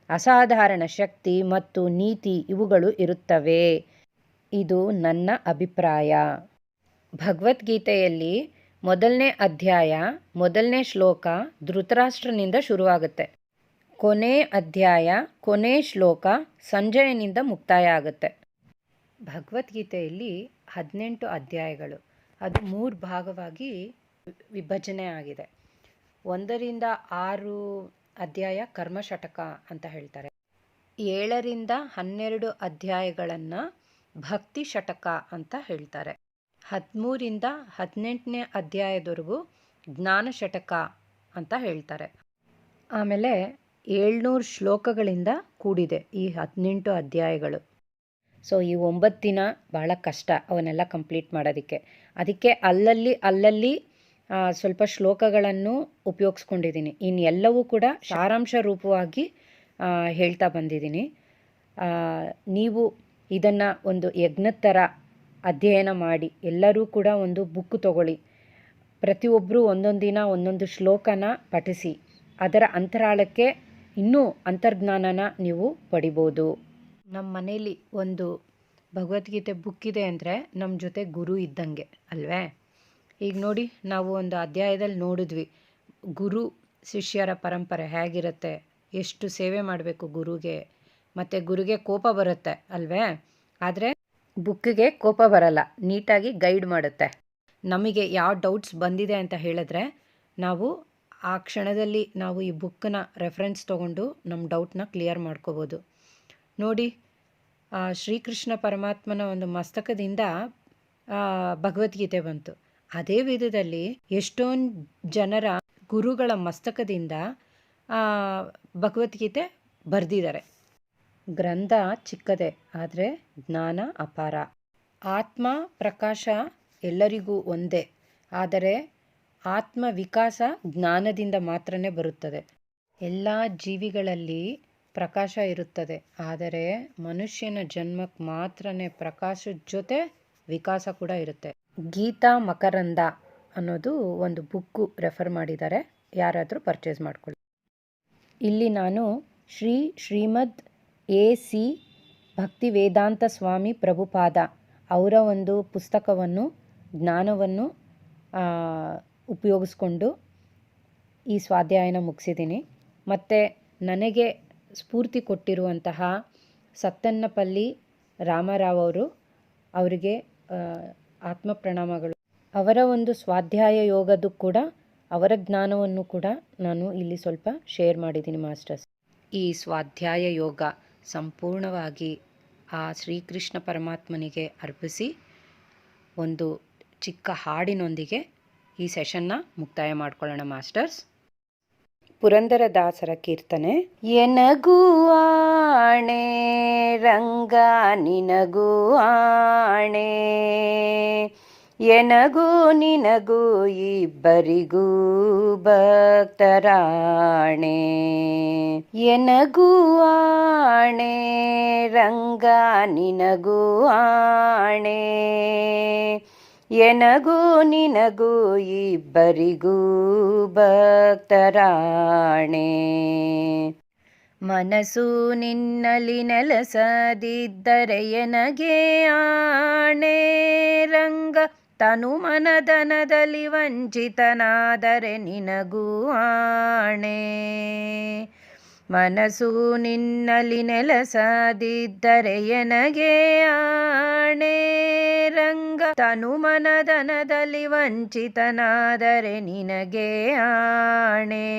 ಅಸಾಧಾರಣ ಶಕ್ತಿ ಮತ್ತು ನೀತಿ ಇವುಗಳು ಇರುತ್ತವೆ. ಇದು ನನ್ನ ಅಭಿಪ್ರಾಯ. ಭಗವದ್ಗೀತೆಯಲ್ಲಿ ಮೊದಲನೇ ಅಧ್ಯಾಯ ಮೊದಲನೇ ಶ್ಲೋಕ ಧೃತರಾಷ್ಟ್ರನಿಂದ ಶುರುವಾಗುತ್ತೆ. ಕೊನೆ ಅಧ್ಯಾಯ ಕೊನೆ ಶ್ಲೋಕ ಸಂಜಯನಿಂದ ಮುಕ್ತಾಯ ಆಗುತ್ತೆ. ಭಗವದ್ಗೀತೆಯಲ್ಲಿ 18 ಅಧ್ಯಾಯಗಳು, ಅದು 3 ಭಾಗವಾಗಿ ವಿಭಜನೆ ಆಗಿದೆ. 1ರಿಂದ 6 ಅಧ್ಯಾಯ ಕರ್ಮಶತಕ ಅಂತ ಹೇಳ್ತಾರೆ. 7ರಿಂದ 12 ಅಧ್ಯಾಯಗಳನ್ನು ಭಕ್ತಿ ಶತಕ ಅಂತ ಹೇಳ್ತಾರೆ. 13ರಿಂದ 18ನೇ ಅಧ್ಯಾಯದವರೆಗೂ ಜ್ಞಾನ ಶತಕ ಅಂತ ಹೇಳ್ತಾರೆ. ಆಮೇಲೆ 700 ಶ್ಲೋಕಗಳಿಂದ ಕೂಡಿದೆ ಈ 18 ಅಧ್ಯಾಯಗಳು. ಸೊ ಈ 9 ದಿನ ಬಹಳ ಕಷ್ಟ ಅವನ್ನೆಲ್ಲ ಕಂಪ್ಲೀಟ್ ಮಾಡೋದಕ್ಕೆ. ಅದಕ್ಕೆ ಅಲ್ಲಲ್ಲಿ ಸ್ವಲ್ಪ ಶ್ಲೋಕಗಳನ್ನು ಉಪಯೋಗಿಸ್ಕೊಂಡಿದ್ದೀನಿ. ಇನ್ನು ಎಲ್ಲವೂ ಕೂಡ ಸಾರಾಂಶ ರೂಪವಾಗಿ ಹೇಳ್ತಾ ಬಂದಿದ್ದೀನಿ. ನೀವು ಇದನ್ನು ಒಂದು ಯಜ್ಞದ ಥರ ಅಧ್ಯಯನ ಮಾಡಿ ಎಲ್ಲರೂ ಕೂಡ ಒಂದು ಬುಕ್ ತಗೊಳ್ಳಿ. ಪ್ರತಿಯೊಬ್ಬರು ಒಂದೊಂದು ದಿನ ಒಂದೊಂದು ಶ್ಲೋಕನ ಪಠಿಸಿ. ಅದರ ಅಂತರಾಳಕ್ಕೆ ಇನ್ನೂ ಅಂತರ್ಜ್ಞಾನನ ನೀವು ಪಡಿಬೋದು. ನಮ್ಮ ಮನೇಲಿ ಒಂದು ಭಗವದ್ಗೀತೆ ಬುಕ್ ಇದೆ ಅಂದರೆ ನಮ್ಮ ಜೊತೆ ಗುರು ಇದ್ದಂಗೆ ಅಲ್ವೇ? ಈಗ ನೋಡಿ, ನಾವು ಒಂದು ಅಧ್ಯಾಯದಲ್ಲಿ ನೋಡಿದ್ವಿ ಗುರು ಶಿಷ್ಯರ ಪರಂಪರೆ ಹೇಗಿರುತ್ತೆ, ಎಷ್ಟು ಸೇವೆ ಮಾಡಬೇಕು ಗುರುಗೆ. ಮತ್ತು ಗುರುಗೆ ಕೋಪ ಬರುತ್ತೆ ಅಲ್ವೇ? ಆದರೆ ಬುಕ್ಕಿಗೆ ಕೋಪ ಬರಲ್ಲ, ನೀಟಾಗಿ ಗೈಡ್ ಮಾಡುತ್ತೆ. ನಮಗೆ ಯಾವ ಡೌಟ್ಸ್ ಬಂದಿದೆ ಅಂತ ಹೇಳಿದ್ರೆ ನಾವು ಆ ಕ್ಷಣದಲ್ಲಿ ನಾವು ಈ ಬುಕ್ಕನ್ನ ರೆಫರೆನ್ಸ್ ತೊಗೊಂಡು ನಮ್ಮ ಡೌಟ್ನ ಕ್ಲಿಯರ್ ಮಾಡ್ಕೋಬೋದು. ನೋಡಿ, ಶ್ರೀಕೃಷ್ಣ ಪರಮಾತ್ಮನ ಒಂದು ಮಸ್ತಕದಿಂದ ಭಗವದ್ಗೀತೆ ಬಂತು. ಅದೇ ವಿಧದಲ್ಲಿ ಎಷ್ಟೊಂದು ಜನರ ಗುರುಗಳ ಮಸ್ತಕದಿಂದ ಭಗವದ್ಗೀತೆ ಬರೆದಿದ್ದಾರೆ. ಗ್ರಂಥ ಚಿಕ್ಕದೆ, ಆದರೆ ಜ್ಞಾನ ಅಪಾರ. ಆತ್ಮ ಪ್ರಕಾಶ ಎಲ್ಲರಿಗೂ ಒಂದೇ, ಆದರೆ ಆತ್ಮ ವಿಕಾಸ ಜ್ಞಾನದಿಂದ ಮಾತ್ರನೇ ಬರುತ್ತದೆ. ಎಲ್ಲ ಜೀವಿಗಳಲ್ಲಿ ಪ್ರಕಾಶ ಇರುತ್ತದೆ, ಆದರೆ ಮನುಷ್ಯನ ಜನ್ಮಕ್ಕೆ ಮಾತ್ರನೇ ಪ್ರಕಾಶದ ಜೊತೆ ವಿಕಾಸ ಕೂಡ ಇರುತ್ತೆ. ಗೀತಾ ಮಕರಂದ ಅನ್ನೋದು ಒಂದು ಬುಕ್ಕು ರೆಫರ್ ಮಾಡಿದ್ದಾರೆ, ಯಾರಾದರೂ ಪರ್ಚೇಸ್ ಮಾಡ್ಕೊಳ್ಳಿ. ಇಲ್ಲಿ ನಾನು ಶ್ರೀಮದ್ A.C. ಭಕ್ತಿವೇದಾಂತ ಸ್ವಾಮಿ ಪ್ರಭುಪಾದ ಅವರ ಒಂದು ಪುಸ್ತಕವನ್ನು, ಜ್ಞಾನವನ್ನು ಉಪಯೋಗಿಸ್ಕೊಂಡು ಈ ಸ್ವಾಧ್ಯಾಯನ ಮುಗಿಸಿದ್ದೀನಿ. ಮತ್ತು ನನಗೆ ಸ್ಫೂರ್ತಿ ಕೊಟ್ಟಿರುವಂತಹ ಸತ್ತನ್ನಪಲ್ಲಿ ರಾಮರಾವ್ ಅವರಿಗೆ ಆತ್ಮ ಪ್ರಣಾಮಗಳು. ಅವರ ಒಂದು ಸ್ವಾಧ್ಯಾಯ ಯೋಗದ್ದು ಕೂಡ, ಅವರ ಜ್ಞಾನವನ್ನು ಕೂಡ ನಾನು ಇಲ್ಲಿ ಸ್ವಲ್ಪ ಶೇರ್ ಮಾಡಿದ್ದೀನಿ ಮಾಸ್ಟರ್ಸ್. ಈ ಸ್ವಾಧ್ಯಾಯ ಯೋಗ ಸಂಪೂರ್ಣವಾಗಿ ಆ ಶ್ರೀಕೃಷ್ಣ ಪರಮಾತ್ಮನಿಗೆ ಅರ್ಪಿಸಿ ಒಂದು ಚಿಕ್ಕ ಹಾಡಿನೊಂದಿಗೆ ಈ ಸೆಷನ್ನ ಮುಕ್ತಾಯ ಮಾಡ್ಕೊಳ್ಳೋಣ ಮಾಸ್ಟರ್ಸ್. ಪುರಂದರದಾಸರ ಕೀರ್ತನೆ. ಎನಗೂ ಆಣೆ ರಂಗ ನಿನಗೂ ಆಣೆ, ಎನಗೂ ನಿನಗೂ ಇಬ್ಬರಿಗೂ ಭಕ್ತರಾಣೆ. ಎನಗೂ ಆಣೆ ರಂಗ ನಿನಗೂ ಆಣೆ, ಎನಗೂ ನಿನಗೂ ಇಬ್ಬರಿಗೂ ಭಕ್ತರಾಣೆ. ಮನಸ್ಸು ನಿನ್ನಲ್ಲಿ ನೆಲೆಸದಿದ್ದರೆ ಎನಗೆ ಆಣೆ ರಂಗ, ತನು ಮನದನದಲ್ಲಿ ವಂಚಿತನಾದರೆ ನಿನಗೂ ಆಣೆ. ಮನಸ್ಸು ನಿನ್ನಲ್ಲಿ ನೆಲೆಸದಿದ್ದರೆ ಎನಗೆ ಆಣೆ ರಂಗ, ತನು ಮನದನದಲ್ಲಿ ವಂಚಿತನಾದರೆ ನಿನಗೆ ಆಣೆ.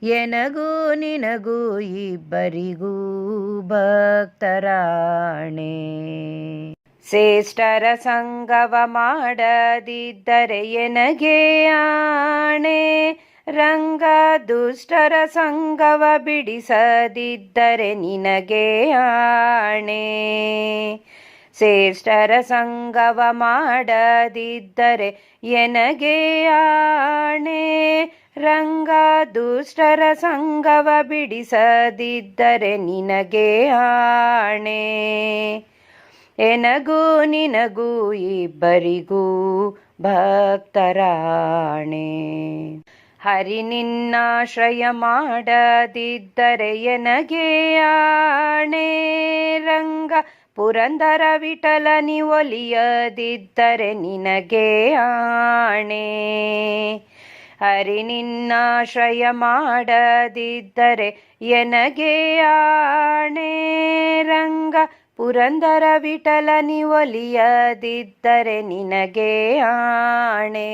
ಎನಗೂ ನಿನಗೂ ಇಬ್ಬರಿಗೂ ಭಕ್ತರಾಣೆ. ಶ್ರೇಷ್ಠರ ಸಂಗವ ಮಾಡದಿದ್ದರೆ ಎನಗೆ ಆಣೆ ರಂಗ, ದುಷ್ಟರ ಸಂಗವ ಬಿಡಿಸದಿದ್ದರೆ ನಿನಗೆ ಆಣೆ. ಶ್ರೇಷ್ಠರ ಸಂಗವ ಮಾಡದಿದ್ದರೆ ಎನಗೆ ಆಣೆ ರಂಗ, ದುಷ್ಟರ ಸಂಗವ ಬಿಡಿಸದಿದ್ದರೆ ನಿನಗೆ ಆಣೆ. ಎನಗೂ ನಿನಗೂ ಇಬ್ಬರಿಗೂ ಭಕ್ತರಾಣೆ. ಹರಿ ನಿನ್ನಾಶ್ರಯ ಮಾಡದಿದ್ದರೆ ಎನಗೆ ಆಣೆ ರಂಗ, ಪುರಂದರ ವಿಠಲನಿ ಒಲಿಯದಿದ್ದರೆ ನಿನಗೆ ಆಣೆ. ಹರಿ ನಿನ್ನಾಶ್ರಯ ಮಾಡದಿದ್ದರೆ ಎನಗೆ ಆಣೆ ರಂಗ, ಪುರಂದರ ವಿಠಲನಿ ಒಲಿಯದಿದ್ದರೆ ನಿನಗೆ ಆಣೆ.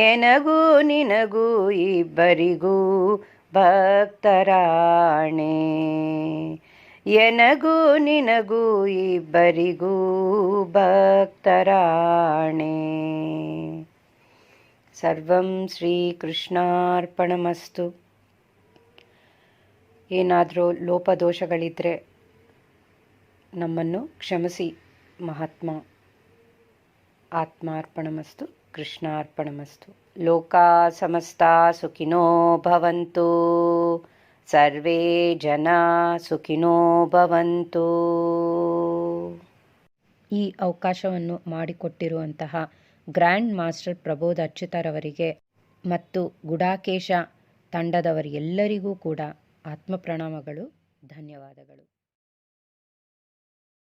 ಎನಗೂ ನಿನಗೂ ಇಬ್ಬರಿಗೂ ಭಕ್ತರಾಣೆ. ಎನಗೂ ನಿನಗೂ ಇಬ್ಬರಿಗೂ ಭಕ್ತರಾಣೆ. ಸರ್ವಂ ಶ್ರೀಕೃಷ್ಣಾರ್ಪಣಮಸ್ತು. ಏನಾದರೂ ಲೋಪದೋಷಗಳಿದ್ದರೆ ನಮ್ಮನ್ನು ಕ್ಷಮಿಸಿ ಮಹಾತ್ಮ. ಆತ್ಮಾರ್ಪಣಮಸ್ತು. ಕೃಷ್ಣಾರ್ಪಣಮಸ್ತು. ಲೋಕಾ ಸಮಸ್ತಾ ಸುಖಿನೋ ಭವಂತು, ಸರ್ವೇ ಜನ ಸುಖಿನೋ ಭವಂತು. ಈ ಅವಕಾಶವನ್ನು ಮಾಡಿಕೊಟ್ಟಿರುವಂತಹ ಗ್ರ್ಯಾಂಡ್ ಮಾಸ್ಟರ್ ಪ್ರಬೋಧ ಅಚ್ಯುತರವರಿಗೆ ಮತ್ತು ಗುಡಾಕೇಶ ತಂಡದವರೆಲ್ಲರಿಗೂ ಕೂಡ ಆತ್ಮ ಪ್ರಣಾಮಗಳು, ಧನ್ಯವಾದಗಳು.